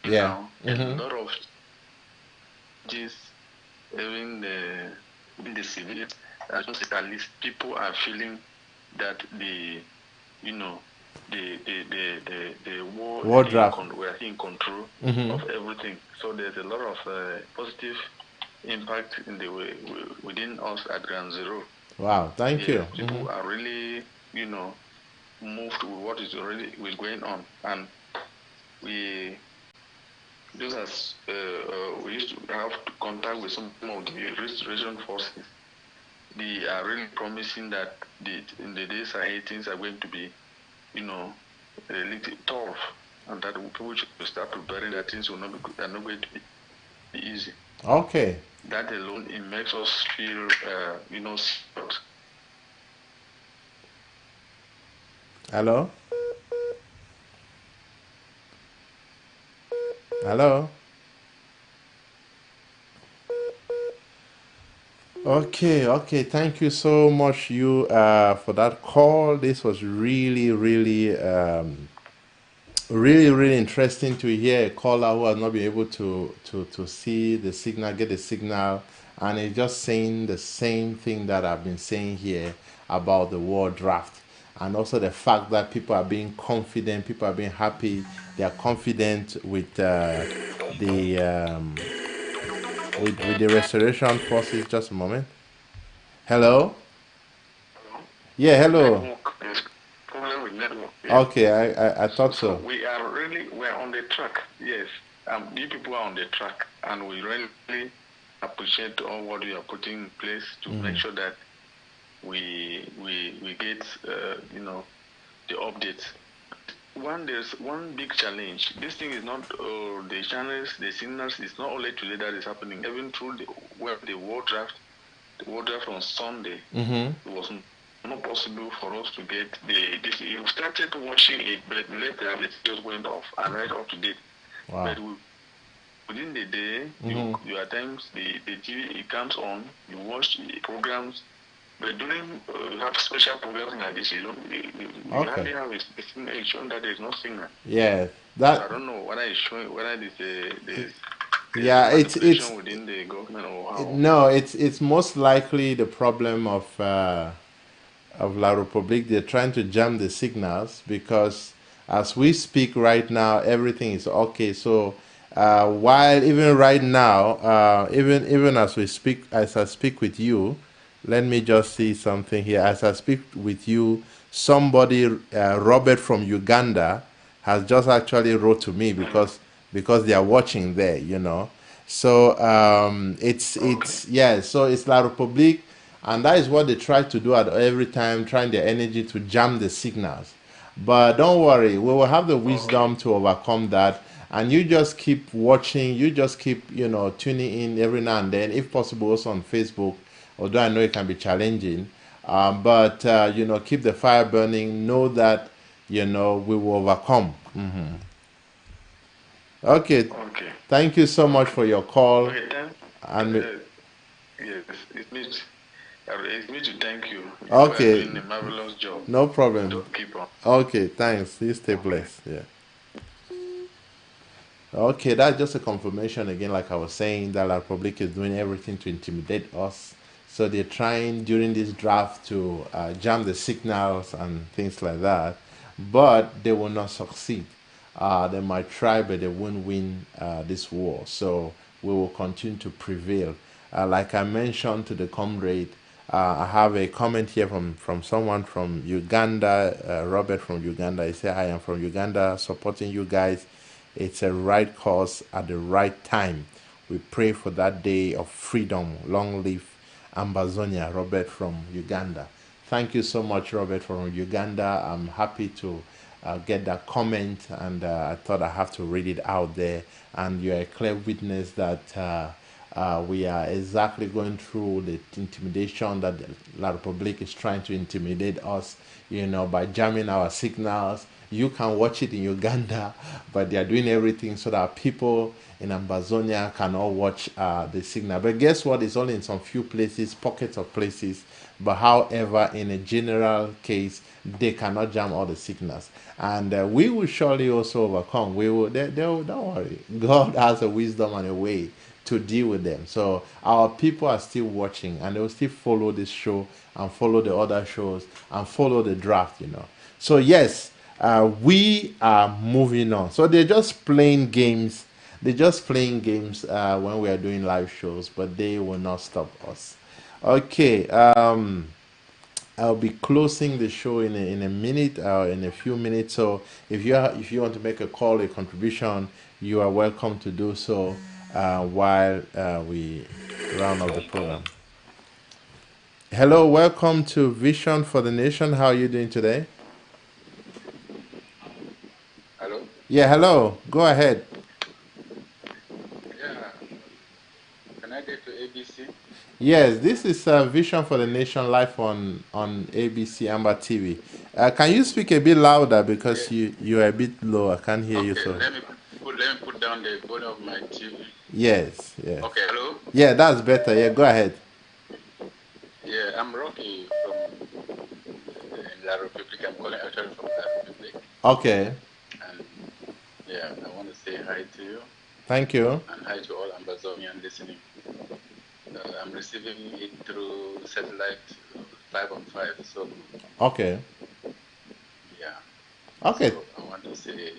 now, a lot of just even the civilians, at least people are feeling that the war draft. we are in control of everything. So there's a lot of positive impact in the way within us at Ground Zero. Wow, thank you. People are really, moved with what is already going on, and we just as we used to have contact with some of the restoration forces. They are really promising that in the days ahead things are going to be, a little tough, and that people should start preparing that things are not going to be easy. Okay. That alone, it makes us feel, smart. Hello? Hello? Okay. Thank you so much, for that call. This was really, really, really interesting to hear a caller who has not been able to see the signal, get the signal, and it's just saying the same thing that I've been saying here about the war draft, and also the fact that people are being confident, people are being happy, they are confident with with the restoration forces. Just a moment. Hello? Yeah, hello. Problem with network. Yes. Okay, I thought so. We're on the track. Yes, you people are on the track, and we really appreciate all what you are putting in place to make sure that we get the updates. There's one big challenge. This thing is not the channels, the signals. It's not only today that is happening. Even through the war draft on Sunday, it was not possible for us to get this. You started watching it, but later it just went off and right up to date. Wow. But within the day, you at times the TV it comes on, you watch the programs. But during you have special programs like this, you hardly have a signal. It's showing that there's no signal. Yeah, so I don't know whether it's showing whether it's it's within the government or how. No, it's most likely the problem of La Republique. They're trying to jam the signals because as we speak right now, everything is okay. So while even right now, even as I speak with you, let me just see something here. As I speak with you, somebody, Robert from Uganda, has just actually wrote to me because they are watching there, So so it's La Republique, and that is what they try to do at every time, trying their energy to jam the signals. But don't worry, we will have the wisdom to overcome that. And you just keep watching, you just keep, tuning in every now and then, if possible, also on Facebook, although I know it can be challenging. But keep the fire burning, know that, we will overcome. Okay. Thank you so much for your call. And yes, it means to thank you. Okay. You are doing a marvelous job. No problem. Don't keep on. Okay, thanks. You stay blessed. Yeah. Okay, that's just a confirmation again, like I was saying, that La Republique is doing everything to intimidate us. So they're trying during this draft to jam the signals and things like that, but they will not succeed. They might try, but they won't win this war. So we will continue to prevail. Like I mentioned to the comrade, I have a comment here from someone from Uganda, Robert from Uganda. He said, "I am from Uganda, supporting you guys. It's a right cause at the right time. We pray for that day of freedom. Long live Ambazonia." Robert from Uganda. Thank you so much, Robert, from Uganda. I'm happy to get that comment, and I thought I have to read it out there. And you're a clear witness that we are exactly going through the intimidation that the La Republic is trying to intimidate us, by jamming our signals. You can watch it in Uganda, but they are doing everything so that people in Amazonia can all watch the signal. But guess what? It's only in some few places, pockets of places. But however, in a general case, they cannot jam all the signals. And we will surely also overcome. We will, don't worry. God has a wisdom and a way to deal with them. So our people are still watching, and they will still follow this show and follow the other shows and follow the draft. So yes, we are moving on. So they're just playing games. They're just playing games when we are doing live shows, but they will not stop us. Okay. I'll be closing the show in a minute, in a few minutes. So if you want to make a call, a contribution, you are welcome to do so while we round up the program. Hello, welcome to Vision for the Nation. How are you doing today? Hello? Yeah, hello. Go ahead. Yeah. Can I get to ABC? Yes, this is Vision for the Nation live on ABC Amber TV. Can you speak a bit louder because Yeah. you are a bit low? I can't hear you. Okay, So let me put down the volume of my TV. yes, yes. Okay, hello? Yeah, that's better. Yeah, go ahead. Yeah, I'm Rocky from La Republic. I'm calling actually from La Republic. Okay. And yeah, I want to say hi to you. Thank you. And hi to all Amazonians listening. I'm receiving it through satellite 5 on 5. So Okay. yeah. Okay. So I want to say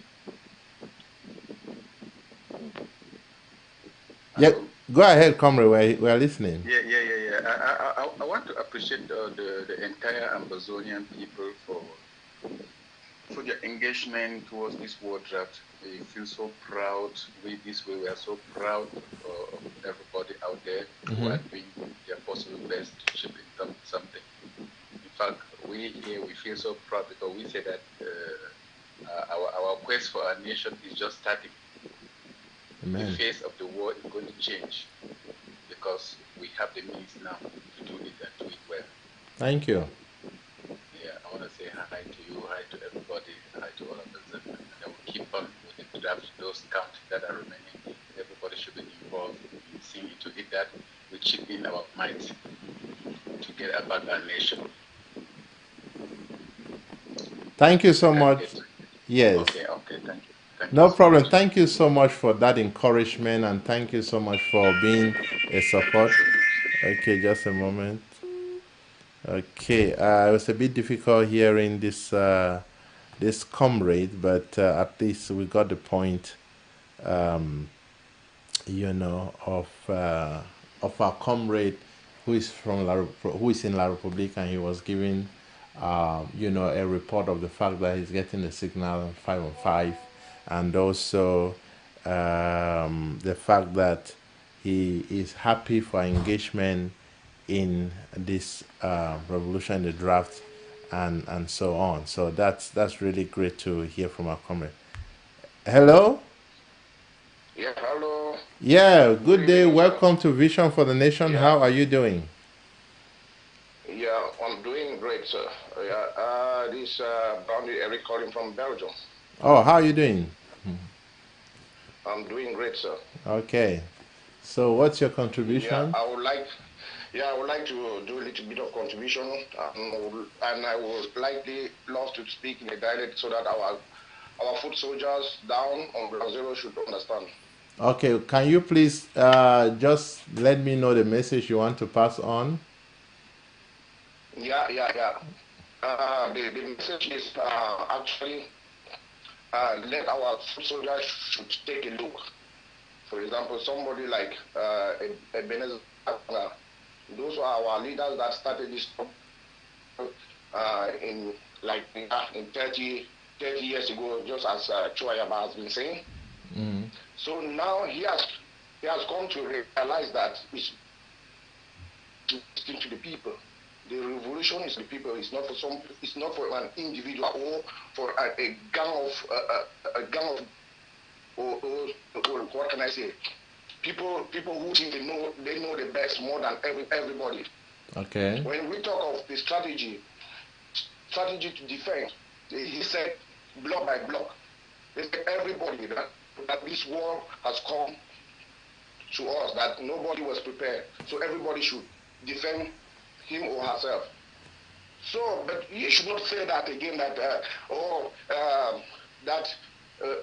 Yeah. hello? Go ahead, comrade. We're listening. Yeah. I want to appreciate the entire Amazonian people for their engagement towards this world draft. We feel so proud. We are so proud of everybody out there who are doing their possible best to chip in something. In fact, we here we feel so proud because we say that our quest for our nation is just starting. Amen. The face of the world is going to change because we have the means now to do it and do it well. Thank you. Yeah, I want to say hi to you, hi to everybody, hi to all of us. And I will keep on with the draft, those counts that are remaining. Everybody should be involved in seeing to it that we chip in our minds to get about our nation. Thank you so much. Yes. Okay, thank you. No problem. Thank you so much for that encouragement, and thank you so much for being a support. Okay, just a moment. Okay, it was a bit difficult hearing this comrade, but at least we got the point, of our comrade who is who is in La Republic, and he was giving, a report of the fact that he's getting the signal 5 on 5, and also the fact that he is happy for engagement in this revolution in the draft and so on. So that's really great to hear from our comrade. Hello? Yeah, hello. Yeah, good day. Welcome to Vision for the Nation. Yeah. How are you doing? Yeah, I'm doing great, sir. This Boundary Eric calling from Belgium. Oh, how are you doing? I'm doing great, sir. Okay. So what's your contribution? Yeah, I would like to do a little bit of contribution, and I would love to speak in a dialect so that our foot soldiers down on ground zero should understand. Okay, can you please just let me know the message you want to pass on? Yeah. The message is actually let our foot soldiers should take a look. For example, somebody like Ebenezer, those are our leaders that started this in 30 years ago, just as Choyama has been saying. Mm-hmm. So now he has come to realize that it's to listen to the people. The revolution is the people. It's not for some. It's not for an individual or for a gang of or what can I say? People who think they know the best more than everybody. Okay. When we talk of the strategy to defend, he said block by block. They said everybody that this war has come to us, that nobody was prepared. So everybody should defend him or herself. So, but you should not say that again, that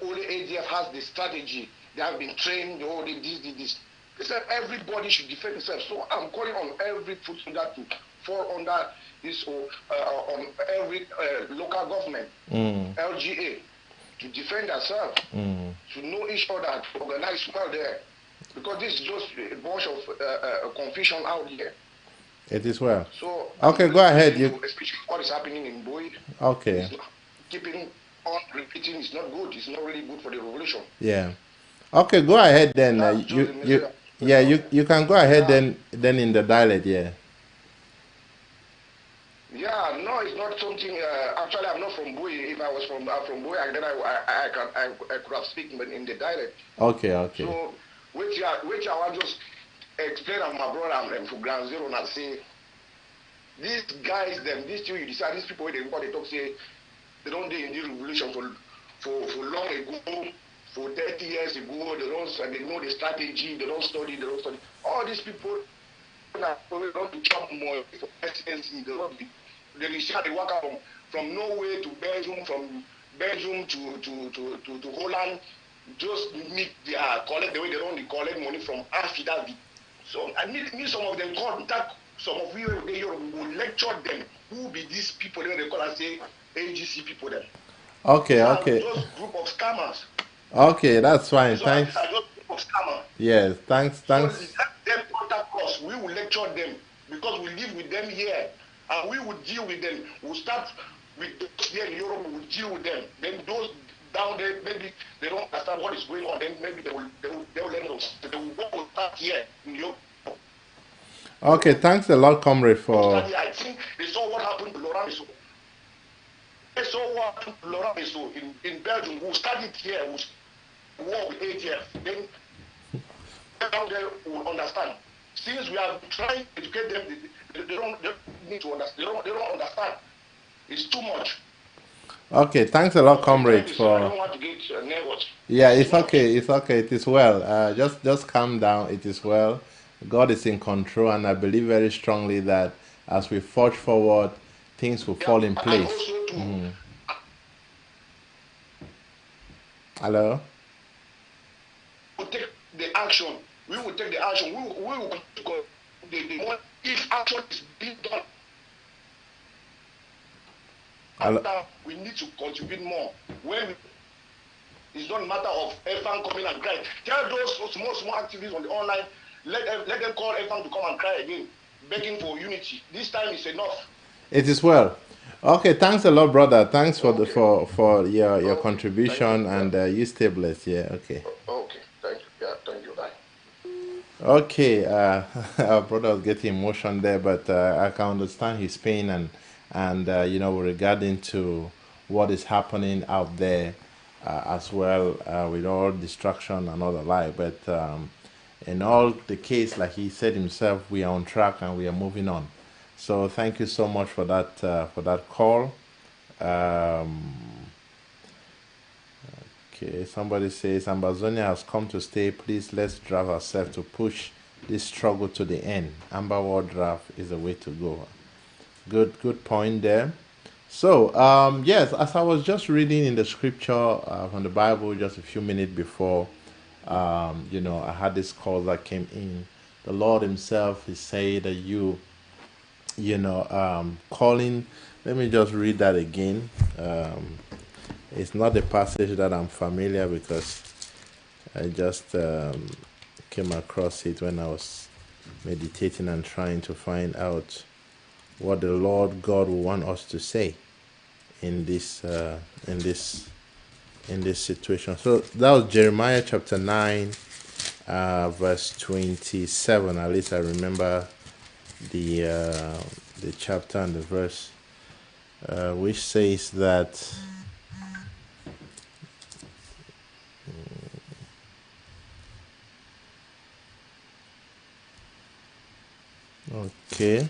only ADF has the strategy. They have been trained, this. They said everybody should defend himself. So I'm calling on every foot soldier to fall under this, on every local government, LGA, to defend themselves, to know each other, to organize well there. Because this is just a bunch of confusion out here. It is well. So, okay, go ahead. Especially what is happening in Boyd. Okay. Keeping on repeating is not good. It's not really good for the revolution. Yeah. Okay, go ahead then. You can go ahead then in the dialect. Yeah. Yeah, no, it's not something. Actually, I'm not from Boy. If I was from Boy, then I could have spoken in the dialect. Okay. So, which I will just explain to my brother and from Ground Zero and say, these guys, these two, you decide, these people, they talk, say, they don't do in the revolution for long ago, for 30 years ago, they know the strategy, they don't study. All these people, they don't chop more for presidency, they research, they work out from Norway to Belgium, from Belgium to Holland, just meet their collect the way they don't collect money from affidavit. So I meet some of them contact some of you, they will lecture them. Who be these people? They call and say AGC people then. Okay. Those group of scammers. Okay, that's fine. So thanks. Those group of scammers. Yes, thanks. So let them contact us. We will lecture them because we live with them here, and we will deal with them. We'll start with those here in Europe. We will deal with them. Then those down there, maybe they don't understand what is going on. Then maybe they will let us. They will go start here in Europe. Okay, thanks a lot, comrade, for. I think they saw what happened to Laurent Messot. They saw what happened to Laurent Messot in Belgium. Who studied here, who war with ATF. Then down there will understand. Since we are trying to educate them, they don't need to understand. They don't understand. It's too much. Okay, thanks a lot, comrade, for. I don't want to get nervous. Yeah, it's okay. It's okay. It is well. Just calm down. It is well. God is in control, and I believe very strongly that as we forge forward, things will fall in place. Hello? We will take the action. We will take the action. We will if action is being done. We need to contribute more. When it's not a matter of everyone coming and crying. Tell those small activists on the online. Let them call everyone to come and cry again, begging for unity. This time is enough. It is well. Okay, thanks a lot, brother. Thanks for your contribution, and you stay blessed. Yeah, okay. Okay, thank you. Yeah, thank you. Bye. Okay, our brother was getting emotion there, but I can understand his pain and regarding to what is happening out there as well with all distraction and all the like, but. In all the case, like he said himself, we are on track and we are moving on. So thank you so much for that call. Okay, somebody says Ambazonia has come to stay. Please let's drive ourselves to push this struggle to the end. Amber War draft is the way to go. Good point there. So yes, as I was just reading in the scripture from the Bible just a few minutes before. I had this call that came in. The Lord Himself is saying that calling. Let me just read that again. It's not a passage that I'm familiar because I just came across it when I was meditating and trying to find out what the Lord God will want us to say in this situation. So that was Jeremiah chapter 9, verse 27. At least I remember the the chapter and the verse, which says that. Okay.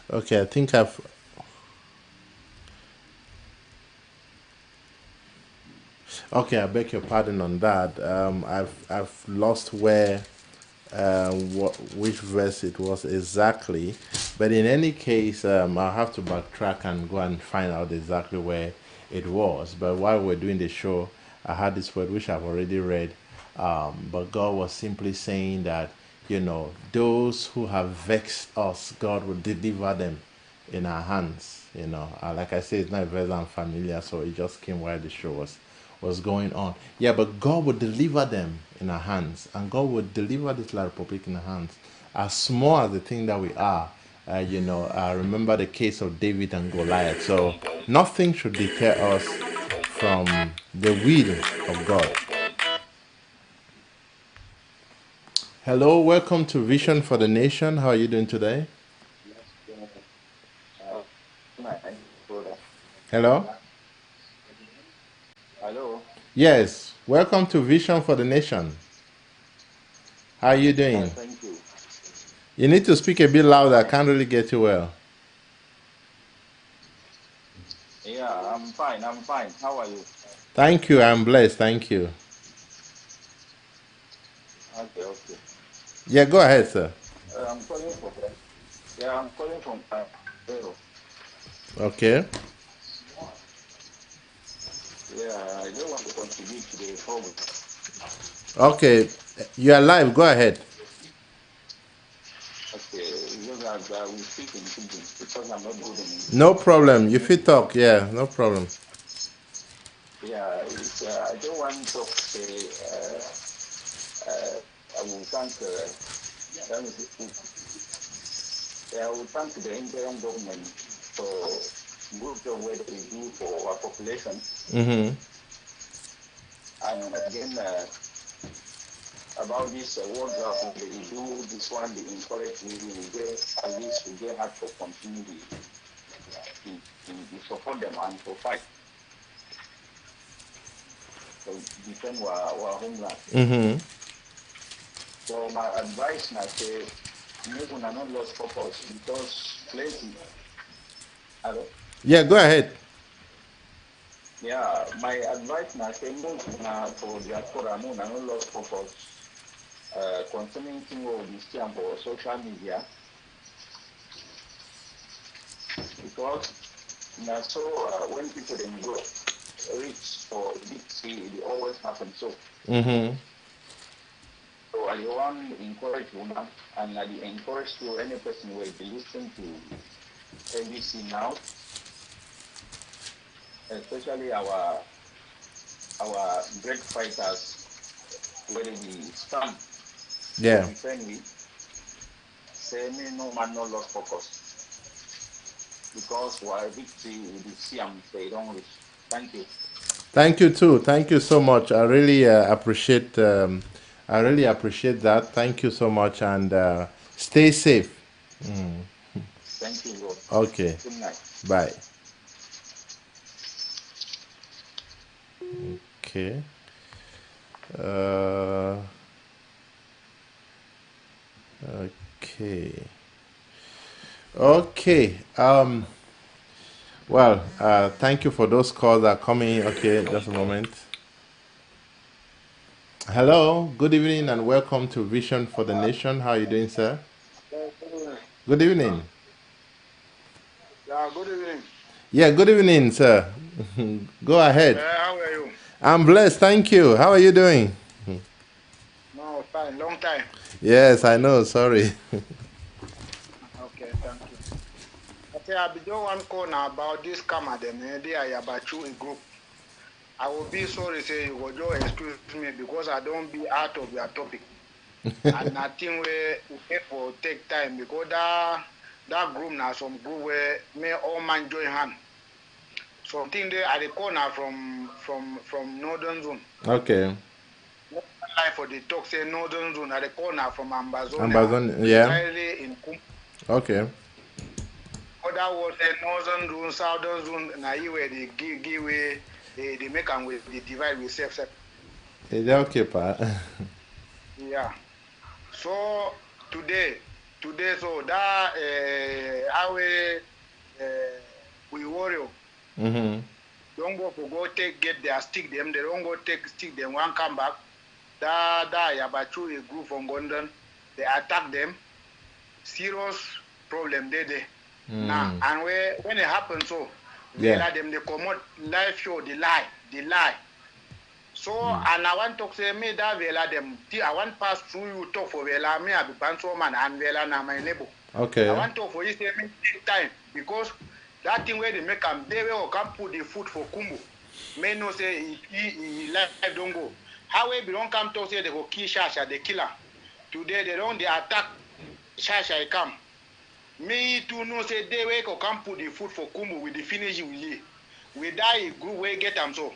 Okay, I think I've. Okay, I beg your pardon on that. I've lost where, which verse it was exactly, but in any case, I'll have to backtrack and go and find out exactly where it was. But while we're doing the show, I had this word which I've already read, but God was simply saying that, those who have vexed us, God will deliver them in our hands. Like I said, it's not a verse I'm familiar, so it just came while the show was going on. Yeah, but God would deliver them in our hands, and God would deliver this La Republic in our hands. As small as the thing that we are, remember the case of David and Goliath. So nothing should deter us from the will of God. Hello, welcome to Vision for the Nation. How are you doing today? Hello? Hello. Yes, welcome to Vision for the Nation. How are you doing? Thank you. You need to speak a bit louder. I can't really get you well. Yeah, I'm fine. How are you? Thank you. I'm blessed. Thank you. Okay. Yeah, go ahead, sir. I'm calling from Peru. Okay. Yeah, I don't want to contribute to the program. Okay. You are live. Go ahead. Okay, because I will speak in Pidgin because I'm not good in English. No problem. You fit talk. Yeah, no problem. Yeah, I don't want to say. I will thank. I will thank the Interim government for good job what they do for our population. Mm-hmm. And again, about this world draft, they do this one, they encourage me, at least we get hard for continuity to support them and to fight. So defend our homeland. Mm-hmm. So my advice now say, make una not lost focus because plenty. Hello? Yeah, go ahead. Yeah, my advice now say, make una for diaspora, no, not lost focus. Concerning thing what we see on for social media, because now so when people then go reach or big see, it always happen. So Mm-hmm. so I want to encourage you now, and I encourage you any person who will be listening to ABC now, especially our great fighters, whether we stand Yeah. defend say me no man no lost focus. Because while victory we see them they don't reach. Thank you. Thank you too. Thank you so much. I really appreciate. I really appreciate that. Thank you so much, and stay safe. Thank you, Lord. Okay. Good night. Bye. Okay. Okay. Okay. Well, thank you for those calls that are coming. Okay, just a moment. Hello, good evening, and welcome to Vision for the Nation. How are you doing, sir? Good evening. Yeah, good evening. Yeah, good evening, sir. Go ahead. How are you? I'm blessed, thank you. How are you doing? No, fine, long time. Yes, I know, sorry. Okay, thank you. I say I be doing one call now about this camera them. They are about you a group. I will be sorry say you will just excuse me because I don't be out of your topic. And nothing where for take time because that group now some group where may all man join hand. Something there at the corner from Northern Zone. Okay. lie for the talk say northern zone at the corner from Ambazonia. Amazon, yeah. Entirely in Kum. Okay. Other was a northern zone, southern zone, na you where they give way, they make them with the divide with self. Is that okay, Pa? Yeah. So today, so that how we warrior. Mm-hmm. Don't go get their stick them. They don't go take stick them. One come back. That Yabachu a group from Gondon. They attack them. Serious problem they. Now and when it happens so, they let them they come out live show the lie. So and I want to say me that vela them. I want pass through you talk for vela me I be banso man and vela na my neighbor. Okay. I want to for you say me take time because that thing where they make them they will come put the food for Kumbu. May no say he life don't go. How we don't come to say they go kill Shasha, the killer. Today they don't they attack Shasha come. Me too no say they will come put the food for Kumbu with the finish we die group we get them so.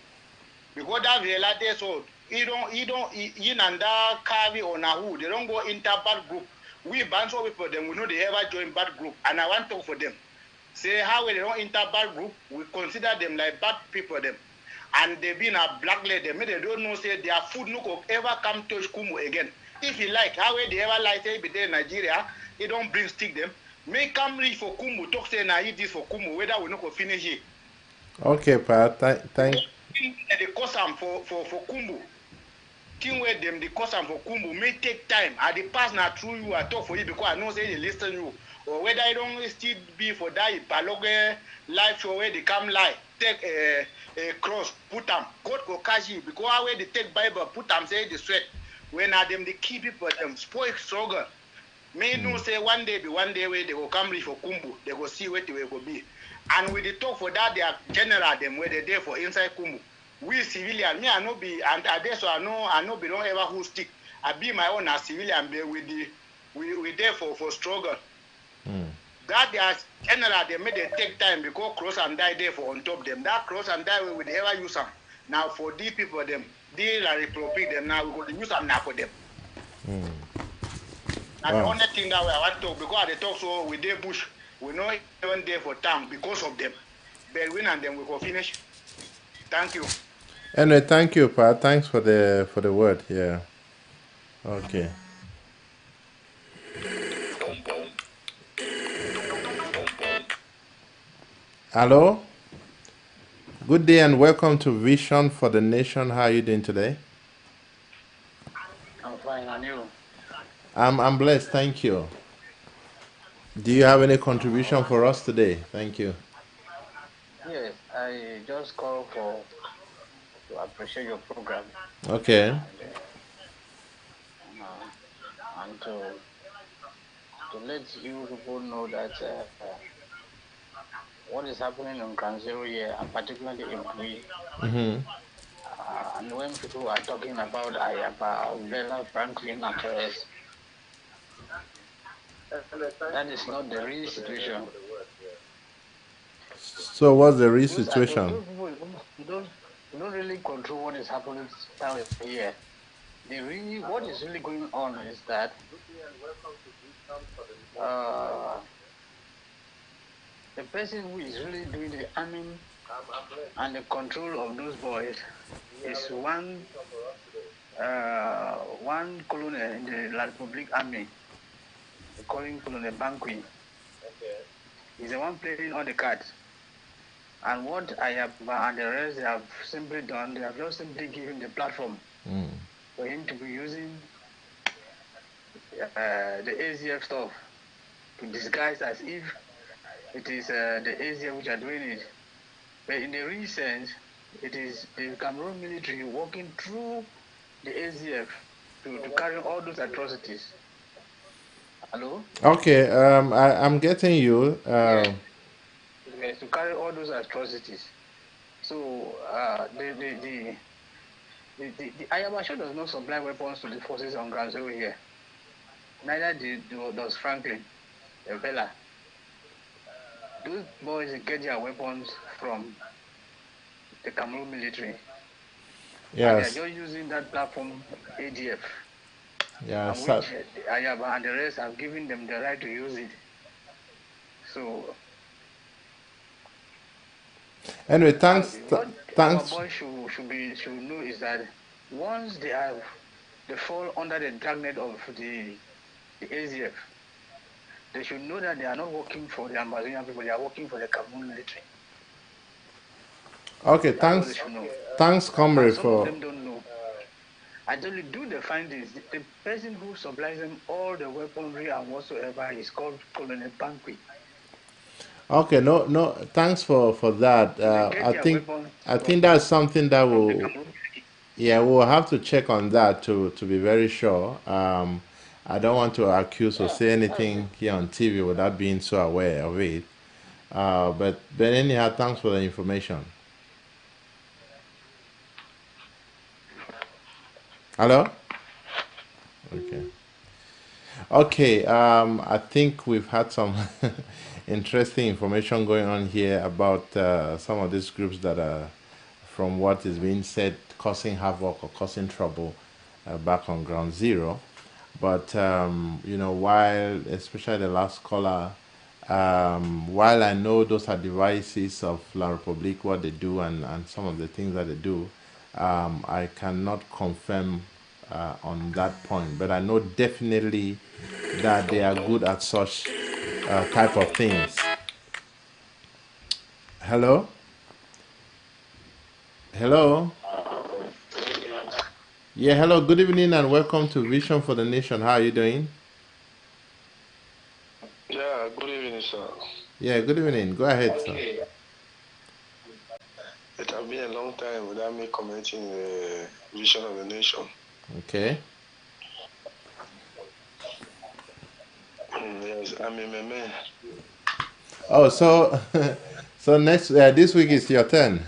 Because that vela they so you and that carry on a who they don't go into bad group. We banso for them, we know they ever join bad group and I want to talk for them. Say how they don't enter bad group, we consider them like bad people them. And they been a blacklist them. They don't know say their food no go ever come to Kumu again. If you like, how they ever like say be there in Nigeria, they don't bring stick them. May come reach for Kumu, talk say na eat this for Kumu, whether we not go finish it. Okay, Pa. Thank. The cost for Kumbu. Thing where them the cost for Kumbu may take time. I the pass now through you I talk for you because I know say they listen you. Or whether I don't still be for that Paloge live show where they come live, take a cross, put them, God go catch you because where they take Bible, put them say the sweat. When are them the key people them spoil struggle. May no say one day where they will come for Kumbu, they go see where they will be. And with the talk for that they are general them where they there for inside Kumbu. We civilian, me I no be and so I know be don't ever who stick. I be my own as civilian be with the we there for struggle. That they are general they made they take time because cross and die there for on top them. That cross and die we would ever use them. Now for these people them, they are repropriate them now we go to use them now for them. And the only thing that I want to talk because they talk so with their bush, we know even there for time because of them. But win and then we go finish. Thank you. Anyway, thank you, Pa. Thanks for the word. Yeah. Okay. Hello. Good day and welcome to Vision for the Nation. How are you doing today? I'm fine, and you? I'm blessed. Thank you. Do you have any contribution for us today? Thank you. Yes, I just called to appreciate your program. Okay. And to let you people know that what is happening in Kanzero here, and particularly in Pui, and when people are talking about Ayaba, Bella, Franklin, and Torres, that is not the real situation. So what's the real situation? Those people don't really control what is happening down here. What is really going on is that the person who is really doing the arming and the control of those boys is one colonel in the La Republic Army, calling Colonel Banqui. He's the one playing all the cards. And what I have and the rest they have simply done, they have just simply given the platform for him to be using the ACF stuff to disguise as if it is the ACF which are doing it. But in the real sense, it is the Cameroon military working through the ACF to carry all those atrocities. Hello? Okay, I'm getting you. Yes, to carry all those atrocities. So the Ayabasho does not supply weapons to the forces on ground zero here. Neither does Franklin, Bella. Those boys get their weapons from the Cameroon military. Yes. And they are just using that platform, ADF. Yeah. Which Ayaba and the rest have given them the right to use it. So. Anyway, thanks. What our boys should know is that once they fall under the dragnet of the AZF, they should know that they are not working for the Amazonian people; they are working for the Cameroon military. Okay, thanks. Thanks, comrade, some of them don't know. I tell you, do the findings. The person who supplies them all the weaponry and whatsoever is called Colonel Banqui. Okay, no. Thanks for that. I think that's something that we'll have to check on that to be very sure. I don't want to accuse or say anything here on TV without being so aware of it. But anyhow, thanks for the information. Hello? Okay. Okay, I think we've had some interesting information going on here about some of these groups that are, from what is being said, causing havoc or causing trouble back on ground zero. But, while, especially the last caller, while I know those are devices of La Republique, what they do and some of the things that they do, I cannot confirm on that point. But I know definitely that they are good at such type of things. Hello? Hello? Yeah, hello. Good evening and welcome to Vision for the Nation. How are you doing? Yeah, good evening, sir. Yeah, good evening. Go ahead, sir. It has been a long time without me commenting the Vision of the Nation. Okay. Yes, I'm a meme. Oh, so this week is your turn.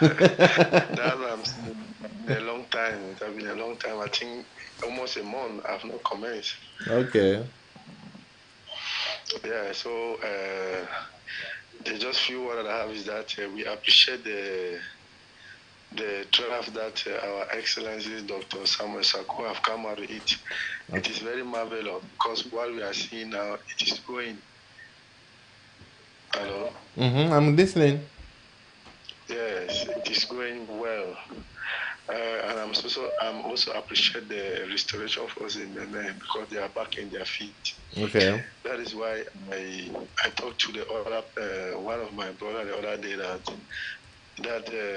That's what I'm saying. A long time. It has been a long time. I think almost a month. I've not commented. Okay. Yeah. So the just few words I have is that we appreciate the draft that our Excellencies Dr. Samuel Sako have come out with it. Okay. It is very marvelous because what we are seeing now, it is going. Hello? I'm listening. Yes, it is going well. And I'm also appreciate the restoration force in the name because they are back in their feet. Okay. That is why I talked to the other one of my brother the other day that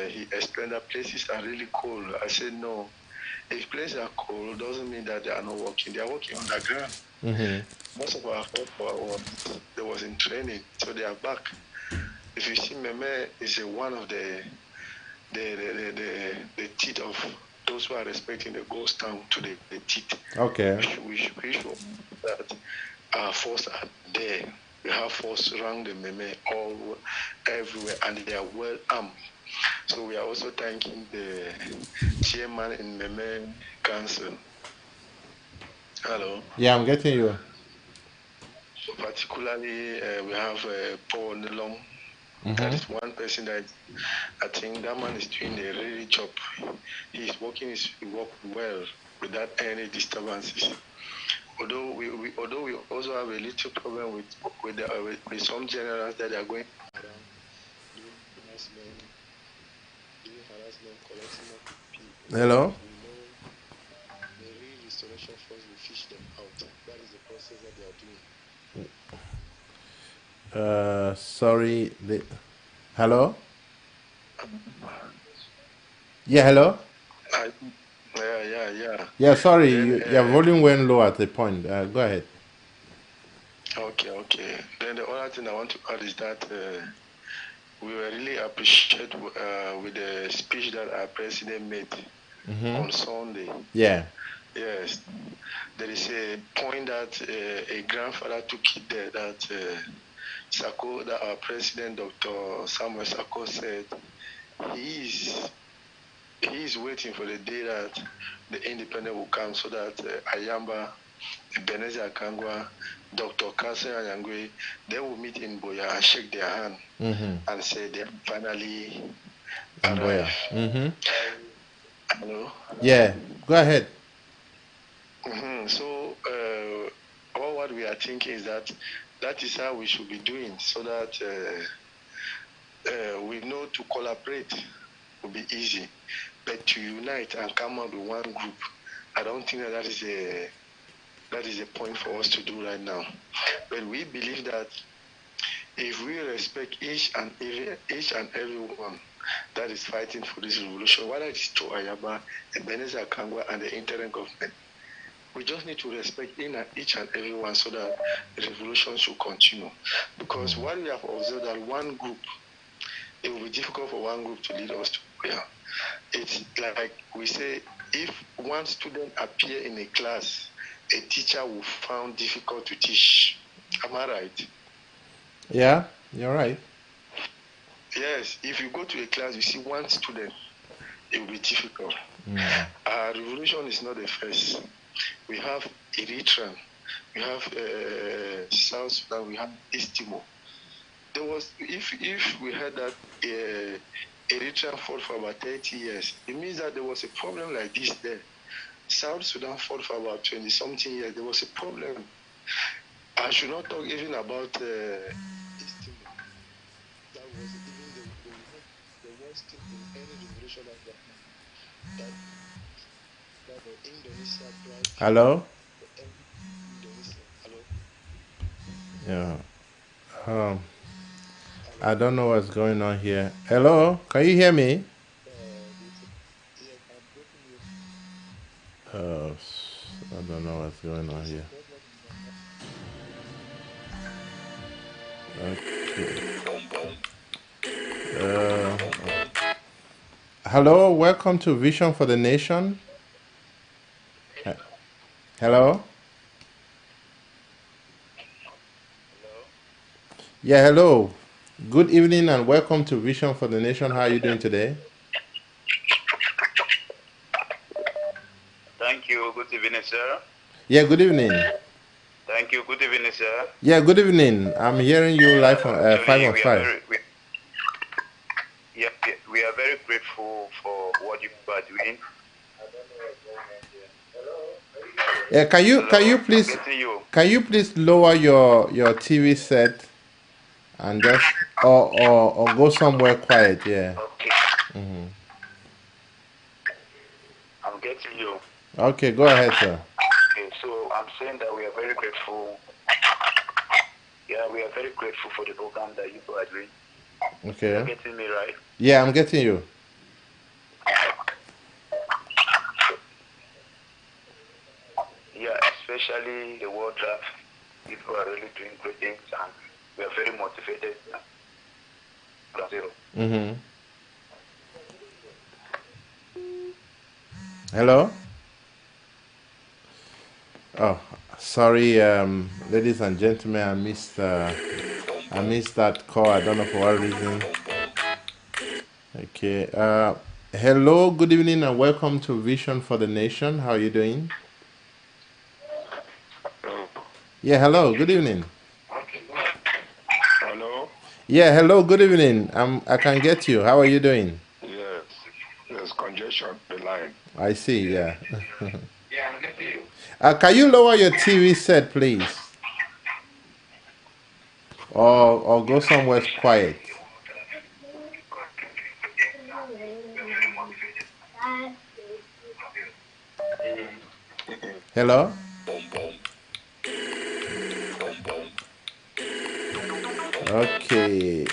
he explained that places are really cold. I said no. If places are cold, doesn't mean that they are not working. They are working underground. Most of our people was in training, so they are back. If you see, Meme is one of the teeth of those who are respecting the ghost town to the teeth. Okay. We should that our force are there. We have force around the Meme all everywhere, and they are well armed. So we are also thanking the chairman in Meme Council. Hello. Yeah, I'm getting you. Particularly, we have Paul Nelong. That is one person that I think that man is doing a really job. He is working his work well without any disturbances. Although we also have a little problem with some generals that are going around doing harassment, collecting up people. Hello. We know the real restoration force will fish them out. That is the process that they are doing. Sorry. Hello? Yeah, hello? Yeah. Yeah, sorry. Your volume went low at the point. Go ahead. Okay. Then the other thing I want to add is that we were really appreciate with the speech that our president made on Sunday. Yeah. Yes. There is a point that a grandfather took it there that Sako, that our president, Dr. Samuel Sako, said he is waiting for the day that the independent will come so that Ayamba, Benezi Akangwa, Dr. Kasen Anyangwe, they will meet in Boya and shake their hand and say they finally Amboya. Mm-hmm. Hello. Yeah, go ahead. So all what we are thinking is that is how we should be doing, so that we know to collaborate will be easy, but to unite and come out with one group, I don't think that is a point for us to do right now. But we believe that if we respect each and everyone that is fighting for this revolution, whether it's Joe Ayaba, Ebenezer Kangwa, and the interim government, we just need to respect each and everyone so that the revolution should continue. Because what we have observed that one group, it will be difficult for one group to lead us to where. It's like we say, if one student appear in a class, a teacher will find difficult to teach. Am I right? Yeah, you're right. Yes, if you go to a class, you see one student, it will be difficult. Our revolution is not the first. We have Eritrea, we have South Sudan, we have East Timor. There was, if we had that Eritrea fought for about 30 years, it means that there was a problem like this there. South Sudan fought for about 20-something years. There was a problem. I should not talk even about East Timor. That was even the worst thing in any revolution that the Indonesia tried. Hello? Indonesia. Hello? Yeah. I don't know what's going on here. Hello? Can you hear me? I don't know what's going on here. Okay. Hello, welcome to Vision for the Nation. Hello? Yeah, hello. Good evening and welcome to Vision for the Nation. How are you doing today? Thank you. Good evening, sir. Yeah, good evening. Thank you. Good evening, sir. Yeah, good evening. I'm hearing you live on 5 on 5. We are very grateful for what you are doing. Yeah, can you please lower your TV set and just or go somewhere quiet? Yeah. Okay. I'm getting you. Okay, go ahead, sir. Okay, so I'm saying that we are very grateful. Yeah, we are very grateful for the program that you are doing. Okay. You're getting me right? Yeah, I'm getting you. Yeah, especially the world draft. People are really doing great things and we are very motivated. Hello? Oh, sorry, ladies and gentlemen, I missed that call. I don't know for what reason. Okay. Hello, good evening, and welcome to Vision for the Nation. How are you doing? Yeah, hello, good evening. Hello? Yeah, hello, good evening. I can get you. How are you doing? Yes. There's congestion on the line. I see, yeah. Yeah, I'm getting you. Can you lower your TV set, please? Or go somewhere quiet. Hello? Okay.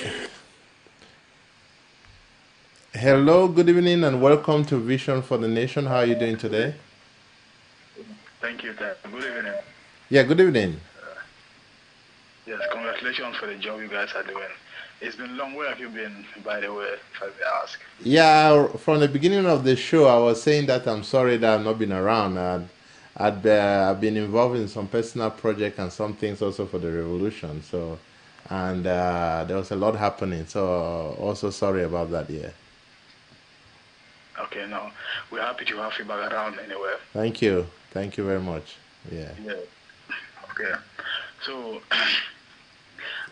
Hello, good evening, and welcome to Vision for the Nation. How are you doing today? Thank you, sir. Good evening. Yeah, good evening. Yes, congratulations for the job you guys are doing. It's been long. Where have you been, by the way, if I may ask? Yeah, from the beginning of the show, I was saying that I'm sorry that I've not been around. I've been involved in some personal project and some things also for the revolution. So, and there was a lot happening. So, also sorry about that. Yeah. Okay, no, we're happy to have you back around anyway. Thank you. Thank you very much. Yeah. Yeah. Okay. So,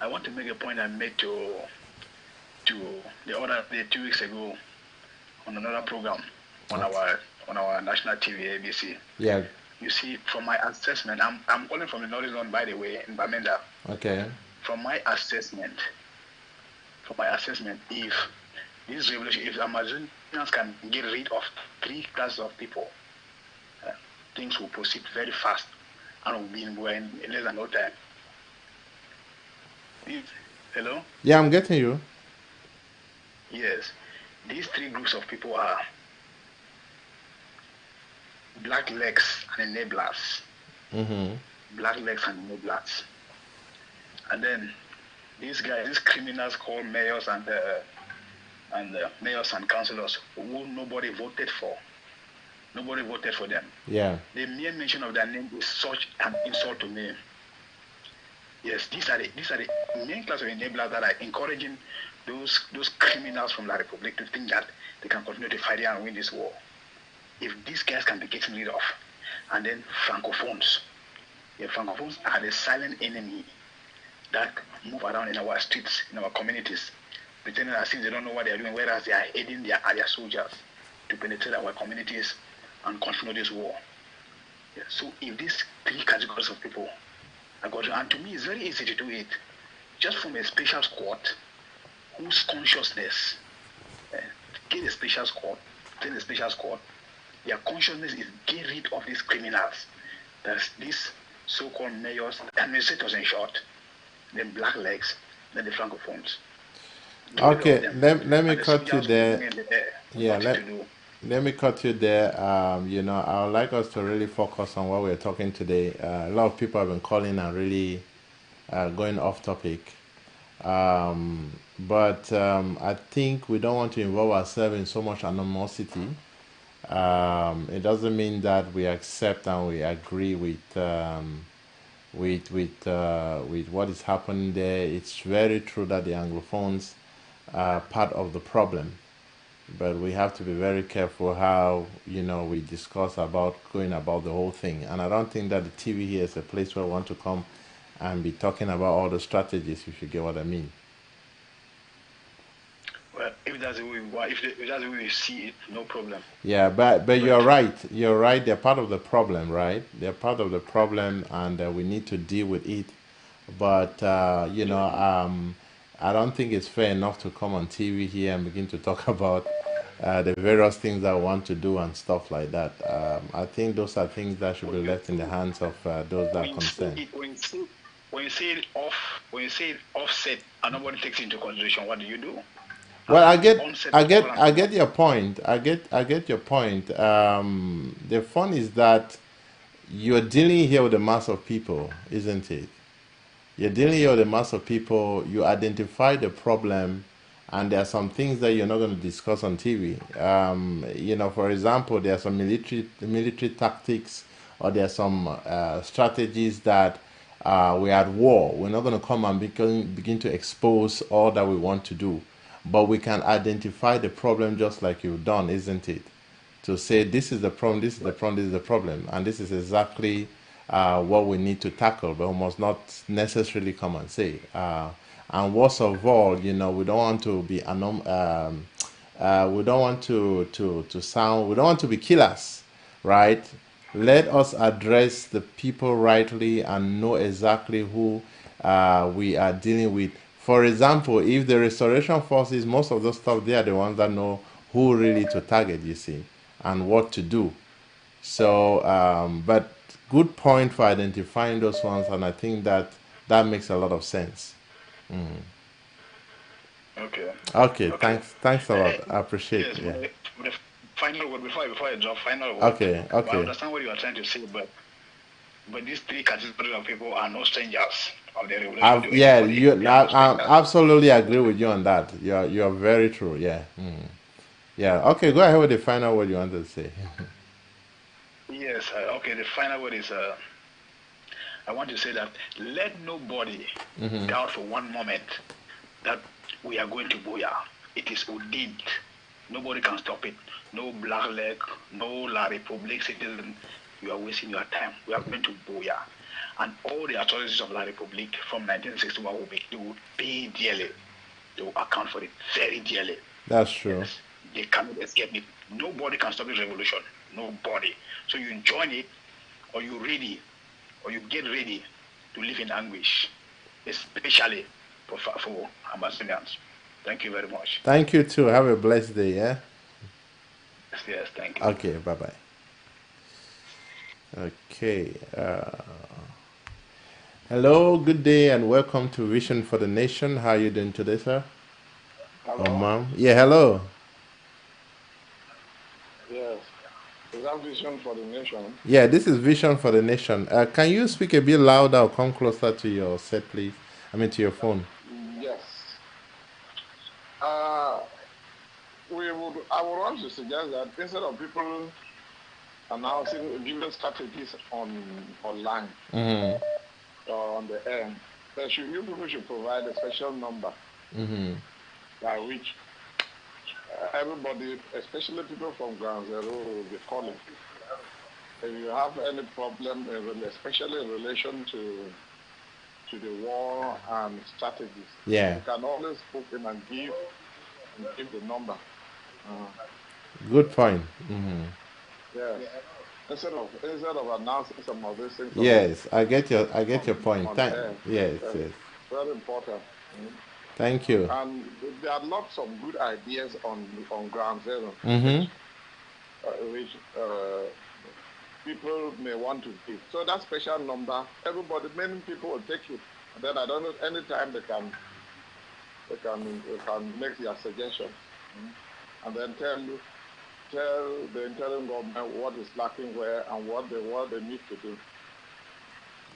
I want to make a point I made to the other day 2 weeks ago on another program on our national TV, ABC. Yeah. You see, from my assessment, I'm calling from the Northern Zone, by the way, in Bamenda. Okay. From my assessment, if this revolution, if Amazonians can get rid of 3 classes of people, things will proceed very fast and will be in less than no time. Hello? Yeah, I'm getting you. Yes. These 3 groups of people are black legs and enablers. Mm-hmm. Black legs and enablers. And then these criminals called mayors and mayors and councillors who nobody voted for. Nobody voted for them. Yeah. The mere mention of their name is such an insult to me. Yes, these are the main class of enablers that are encouraging those criminals from La Republic to think that they can continue to fight and win this war. If these guys can be getting rid of, and then francophones. The francophones are the silent enemy that move around in our streets, in our communities, pretending as if they don't know what they are doing, whereas they are aiding their soldiers to penetrate our communities and continue this war. Yeah, so if these 3 categories of people are going to, and to me it's very easy to do it, just from a special squad whose consciousness, get a special squad, train a special squad, their consciousness is get rid of these criminals. There's these so-called mayors, administrators in short, then black legs, then the francophones. Okay, let me cut you there. Yeah, let me cut you there. You know, I would like us to really focus on what we're talking today. A lot of people have been calling and really going off topic. But I think we don't want to involve ourselves in so much animosity. It doesn't mean that we accept and we agree with what is happening there. It's very true that the Anglophones are part of the problem, but we have to be very careful how we discuss about going about the whole thing. And I don't think that the TV here is a place where we want to come and be talking about all the strategies, if you get what I mean. Well, if that's the way we see it, no problem. Yeah, but you're right. You're right. They're part of the problem, right? They're part of the problem, and we need to deal with it. But I don't think it's fair enough to come on TV here and begin to talk about the various things that we want to do and stuff like that. I think those are things that should be left in the hands of those that are concerned. When you say it offset and nobody takes into consideration, what do you do? Well, I get your point. I get your point. The fun is that you're dealing here with a mass of people, isn't it? You're dealing here with a mass of people. You identify the problem, and there are some things that you're not going to discuss on TV. For example, there are some military tactics, or there are some strategies that we're at war. We're not going to come and begin to expose all that we want to do. But we can identify the problem just like you've done, isn't it? To say this is the problem, this is the problem, this is the problem, and this is exactly what we need to tackle, but we must not necessarily come and say. And worst of all, we don't want to be we don't want we don't want to be killers, right? Let us address the people rightly and know exactly who we are dealing with. For example, if the restoration forces, most of those stuff, they are the ones that know who really to target, you see, and what to do. So, but good point for identifying those ones, and I think that makes a lot of sense. Okay. Thanks a lot. I appreciate it. Yeah. The final word before I drop final word. Okay. I understand what you are trying to say, but these 3 categories of people are no strangers. I absolutely agree with you on that. You're very true. Yeah. Yeah. Okay, go ahead with the final word you wanted to say. Yes. Okay. The final word is I want to say that let nobody doubt for one moment that we are going to Boya. It is ordained. Nobody can stop it. No black leg, no La Republic citizen. You are wasting your time. We are going to Boya. And all the authorities of La Republic from 1961 will pay dearly. They will account for it very dearly. That's true. Yes. They cannot escape it. Nobody can stop this revolution. Nobody. So you join it, or you ready, or you get ready to live in anguish, especially for Amazonians. Thank you very much. Thank you too. Have a blessed day, yeah? Yes, thank you. Okay, bye-bye. Okay. Hello, good day, and welcome to Vision for the Nation. How are you doing today, sir? Hello? Oh, ma'am. Yeah, hello. Yes. Is that Vision for the Nation? Yeah, this is Vision for the Nation. Can you speak a bit louder or come closer to your set, please? I mean, to your phone. Yes. I would want to suggest that instead of people announcing, giving strategies online or on the air, you people should provide a special number by which everybody, especially people from ground zero, will be calling. If you have any problem, especially in relation to the war and strategies, Yeah. you can always book in and give the number. Good point. Yes. Instead of announcing some of these things. Yes, I get your point. Yes. Very important. Thank you. And there are lots of good ideas on ground zero, which people may want to give. So that special number, many people will take it. And then I don't know, anytime they can make their suggestions. And then tell the interim government what is lacking where and what they need to do.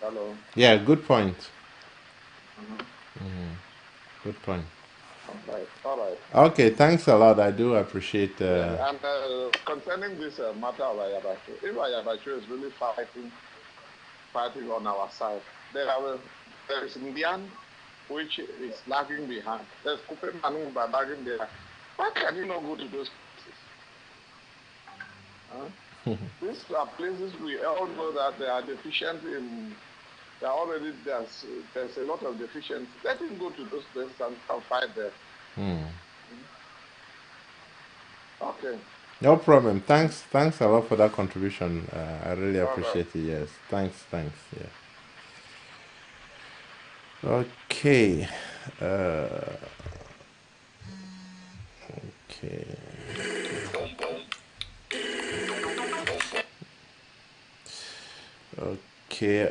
Hello. Yeah, good point. Good point. All right. Okay, thanks a lot. I do appreciate. And concerning this matter of Ayabacho, if Ayabacho is really fighting on our side, there is Indian which is lagging behind. There's Kupe Manu by lagging there. Why can you not go to those places? These are places we all know that they are deficient in. There's a lot of deficiency. Let him go to those places and fight there. Okay. No problem. Thanks a lot for that contribution. I really appreciate it. Yes. Thanks. Yeah. Okay. Okay.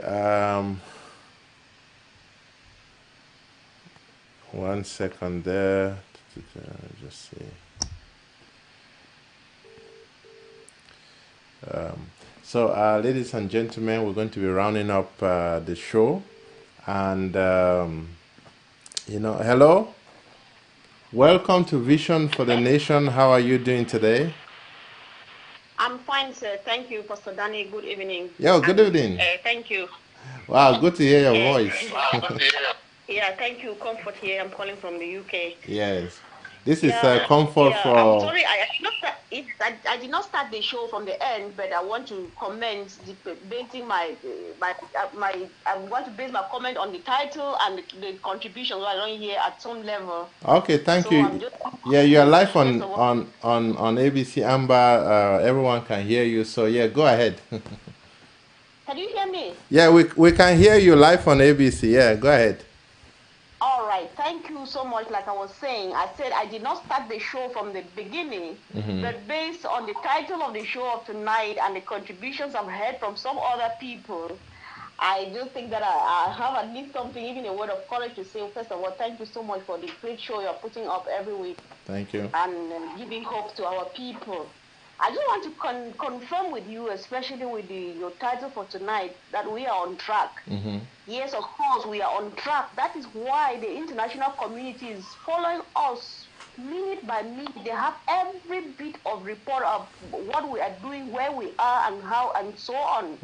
One second there. Just see. So, ladies and gentlemen, we're going to be rounding up the show. And, hello. Welcome to Vision for the Nation. How are you doing today? I'm fine, sir. Thank you, Pastor Danny. Good evening. Yeah, good evening. Thank you. Wow, good to hear your voice. Yeah, thank you. Comfort here. I'm calling from the UK. Yes. This is Comfort for... I'm sorry, I did not start the show from the end, but I want to comment, basing I want to base my comment on the title and the contributions I don't hear at some level. Okay, thank you. Yeah, you are live on ABC Amber. Everyone can hear you, so yeah, go ahead. Can you hear me? Yeah, we can hear you live on ABC. Yeah, go ahead. All right, thank you so much. Like I was saying, I said I did not start the show from the beginning, but based on the title of the show of tonight and the contributions I've heard from some other people, I just think that I have at least something, even a word of courage to say. First of all, thank you so much for the great show you're putting up every week. Thank you. And giving hope to our people. I just want to confirm with you, especially with your title for tonight, that we are on track. Yes, of course, we are on track. That is why the international community is following us minute by minute. They have every bit of report of what we are doing, where we are, and how, and so on.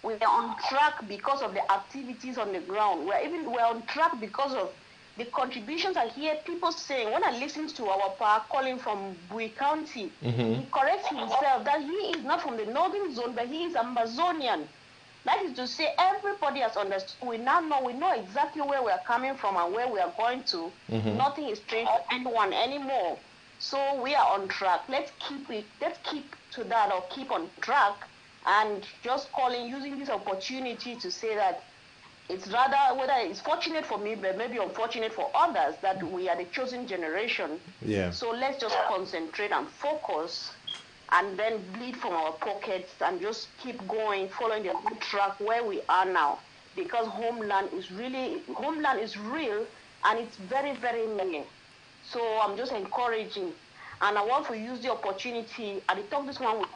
We are on track because of the activities on the ground. We're on track because of the contributions I hear people saying. When I listen to our pa calling from Bui County, he corrects himself that he is not from the northern zone, but he is Amazonian. That is to say, everybody has understood. We know exactly where we are coming from and where we are going to. Nothing is strange to anyone anymore. So we are on track. Let's keep to that, or keep on track, and just using this opportunity to say that it's rather, whether it's fortunate for me, but maybe unfortunate for others, that we are the chosen generation. Yeah. So let's just concentrate and focus, and then bleed from our pockets, and just keep going, following the good track where we are now. Because Homeland is real, and it's very, very many. So I'm just encouraging, and I want to use the opportunity. I talk this one with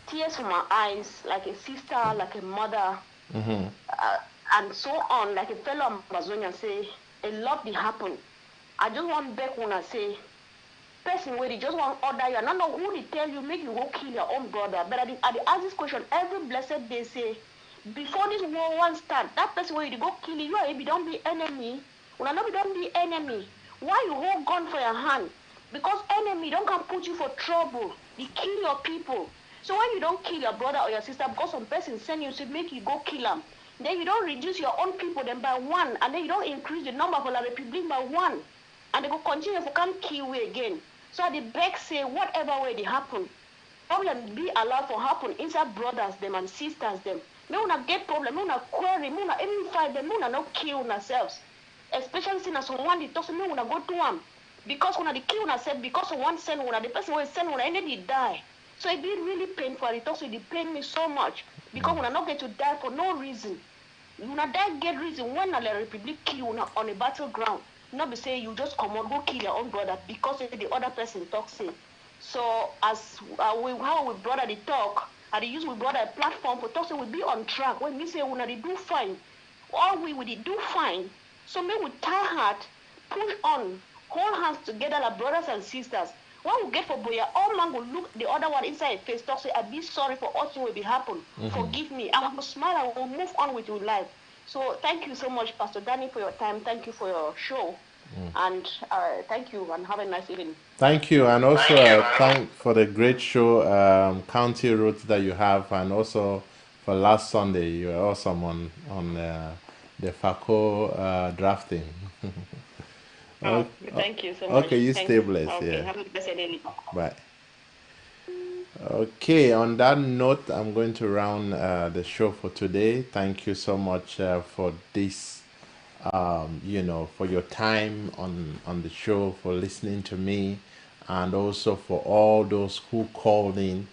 tears from my eyes, like a sister, like a mother, and so on, like a fellow Amazonian say, a lot did happen. I just want back when I say, person where they just want order you, I don't know who they tell you, make you go kill your own brother. But I ask this question every blessed day, say, before this war one start, that person where you go kill you, you don't be enemy. When I know you don't be enemy, why you hold gun for your hand? Because enemy don't come put you for trouble. They kill your people. So when you don't kill your brother or your sister because some person send you to make you go kill them, then you don't reduce your own people then by one, and then you don't increase the number of the republic by one, and they will continue to come kill you again. So the beg say whatever way they happen, problem be allowed for happen inside brothers them and sisters them. Me una get problem, me una query, me una even fight them, me una not kill ourselves. Especially since someone they talk to me una go to them. Because when they kill ourselves, because of one send one, the person will send one and then they die. So it be really painful. It also it pain me so much. Because when I not get to die for no reason. When I die get reason when the republic kill una on a battleground. Not be say you just come on go kill your own brother because the other person talks say. So as how we brother the talk, and they use we brother a platform for talk, so we be on track. When we say when they do fine, all we do fine. So may we tie heart, push on, hold hands together like brothers and sisters. When we get for Boya, all man will look the other one inside the face, talk, say, I be sorry for all things will be happen. Forgive me. I will smile and we'll move on with your life. So thank you so much, Pastor Danny, for your time. Thank you for your show. And thank you, and have a nice evening. Thank you, and also thank for the great show, County Roads that you have, and also for last Sunday you were awesome on the FACO drafting. Thank you so much. Okay, you Thanks. stay blessed. Okay, Yeah. have a blessed day. Bye. Okay, on that note, I'm going to round the show for today. Thank you so much for this, for your time on the show, for listening to me, and also for all those who called in.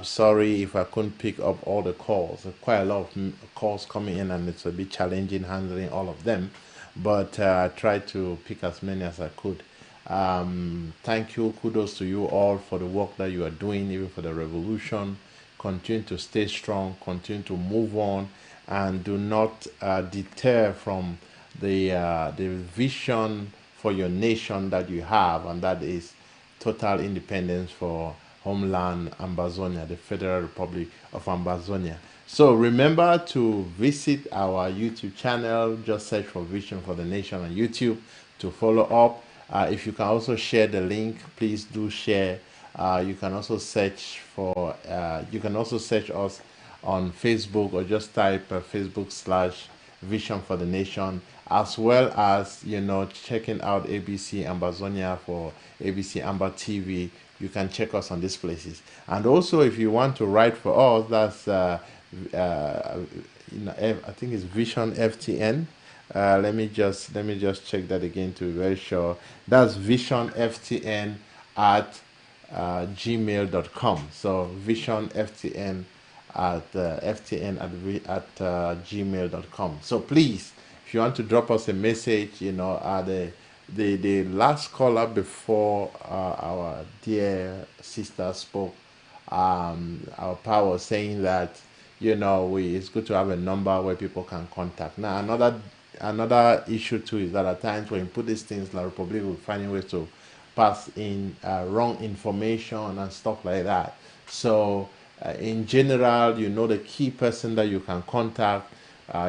Sorry if I couldn't pick up all the calls. Quite a lot of calls coming in, and it's a bit challenging handling all of them. But I tried to pick as many as I could. Thank you, kudos to you all for the work that you are doing, even for the revolution. Continue to stay strong, continue to move on, and do not deter from the vision for your nation that you have, and that is total independence for Homeland Ambazonia, the Federal Republic of Ambazonia. So remember to visit our YouTube channel. Just search for Vision for the Nation on YouTube to follow up. If you can also share the link, please do share. You can also search for. You can also search us on Facebook, or just type Facebook/Vision for the Nation, as well as checking out ABC Ambazonia for ABC Amba TV. You can check us on these places. And also, if you want to write for us, that's I think it's Vision FTN. Let me just check that again to be very sure. That's visionftn at gmail.com. So visionftn at gmail.com. So please, if you want to drop us a message, the last caller before our dear sister spoke, our power was saying that it's good to have a number where people can contact. Now another issue too is that at times when you put these things, La Republic will find ways to pass in wrong information and stuff like that. So in general, the key person that you can contact.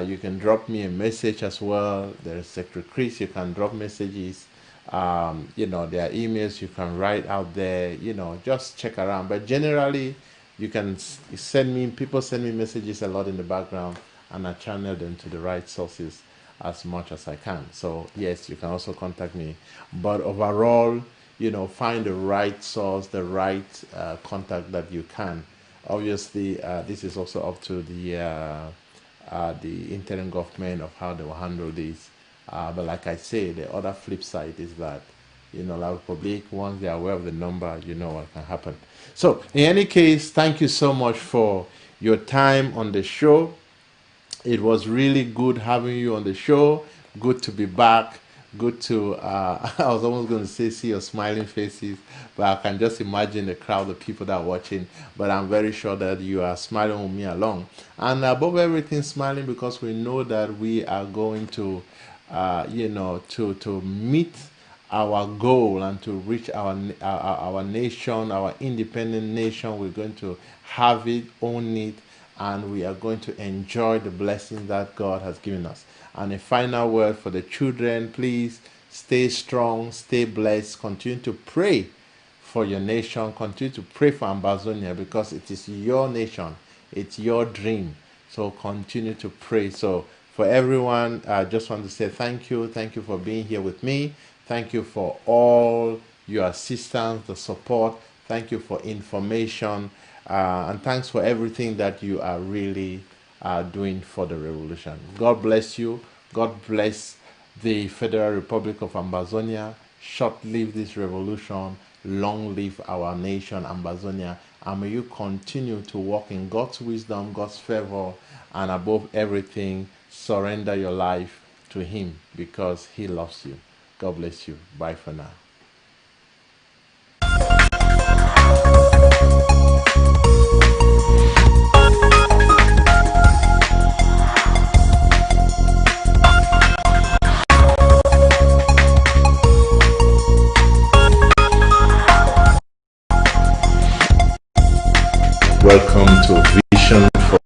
You can drop me a message as well. There's Secretary Chris. You can drop messages. There are emails you can write out there. Just check around. But generally, you can people send me messages a lot in the background, and I channel them to the right sources as much as I can. So yes, you can also contact me. But overall, find the right source, the right contact that you can. Obviously, this is also up to the interim government of how they will handle this. But like I say, the other flip side is that, La Republic, once they are aware of the number, you know what can happen. So, in any case, thank you so much for your time on the show. It was really good having you on the show. Good to be back. Good to, I was almost going to say, see your smiling faces, but I can just imagine the crowd of people that are watching. But I'm very sure that you are smiling with me along. And above everything, smiling because we know that we are going to, to meet our goal and to reach our nation, our independent nation. We're going to have it, own it, and we are going to enjoy the blessings that God has given us. And a final word for the children: please stay strong, stay blessed, continue to pray for your nation, continue to pray for Ambazonia, because it is your nation, it's your dream. So continue to pray. So for everyone, I just want to say thank you for being here with me. Thank you for all your assistance, the support. Thank you for information. And thanks for everything that you are really doing for the revolution. God bless you. God bless the Federal Republic of Ambazonia. Short live this revolution. Long live our nation, Ambazonia. And may you continue to walk in God's wisdom, God's favor, and above everything, surrender your life to Him because He loves you. God bless you. Bye for now. Welcome to Vision for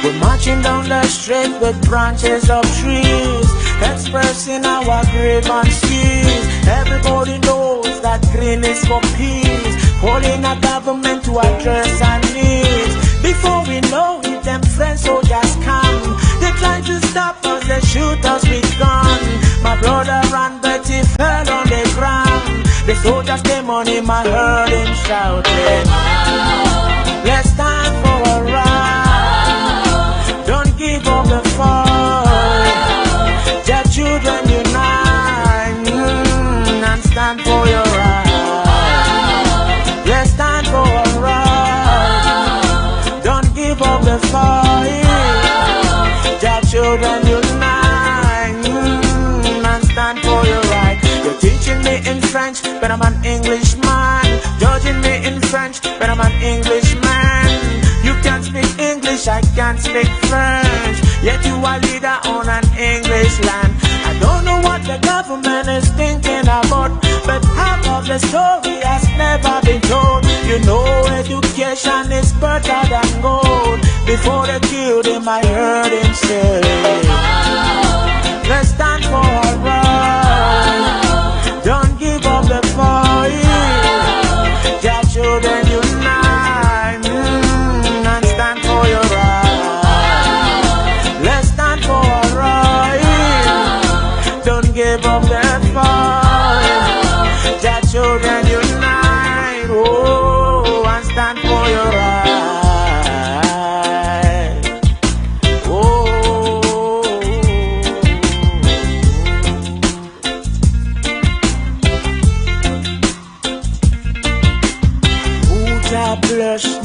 We're marching down the street with branches of trees, expressing our grievances. Everybody knows that green is for peace, calling our government to address our needs. Before we know it, them friends soldiers come. They try to stop us, they shoot us with guns. My brother ran, but he fell on the ground. The soldiers came on him, I heard him shouting, let's stand for a right. Don't give up the fight. Their children unite and stand for your right. Let's stand for a right. Don't give up the fight. Their children unite and stand for your right. You're teaching me in French, but I'm an Englishman. Judging me in French, but I'm an Englishman. You can't speak English, I can't speak French, yet you are leader on an English land. I don't know what the government is thinking about, but half of the story has never been told. You know education is better than gold. Before they killed him, I heard him say, let's stand for our right. Don't give up the fight. Their children unite and stand for your right. Let's stand for our right. Don't give up the fight. Their children unite, oh, and stand for your right.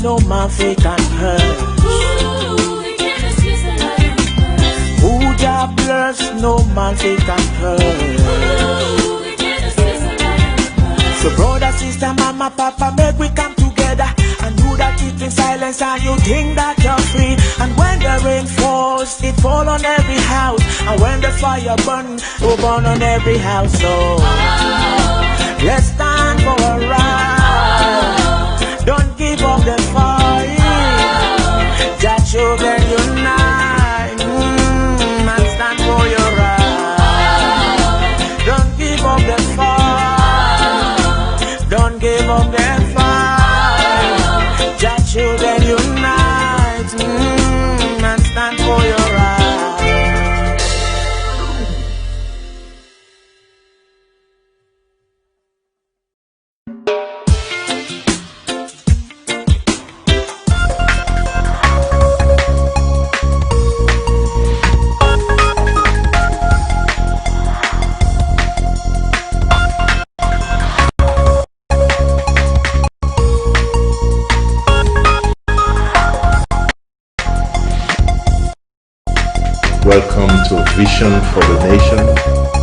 No man fake and curse. Who that bless, no man fake and curse. So brother, sister, mama, papa, make we come together and do that keep in silence and you think that you're free. And when the rain falls, it fall on every house. And when the fire burn, it will burn on every house. So let's stand for a right. Don't give up the fight. Their children unite and stand for your right. Don't give up the fight. Don't give up the fight. to Vision for the Nation.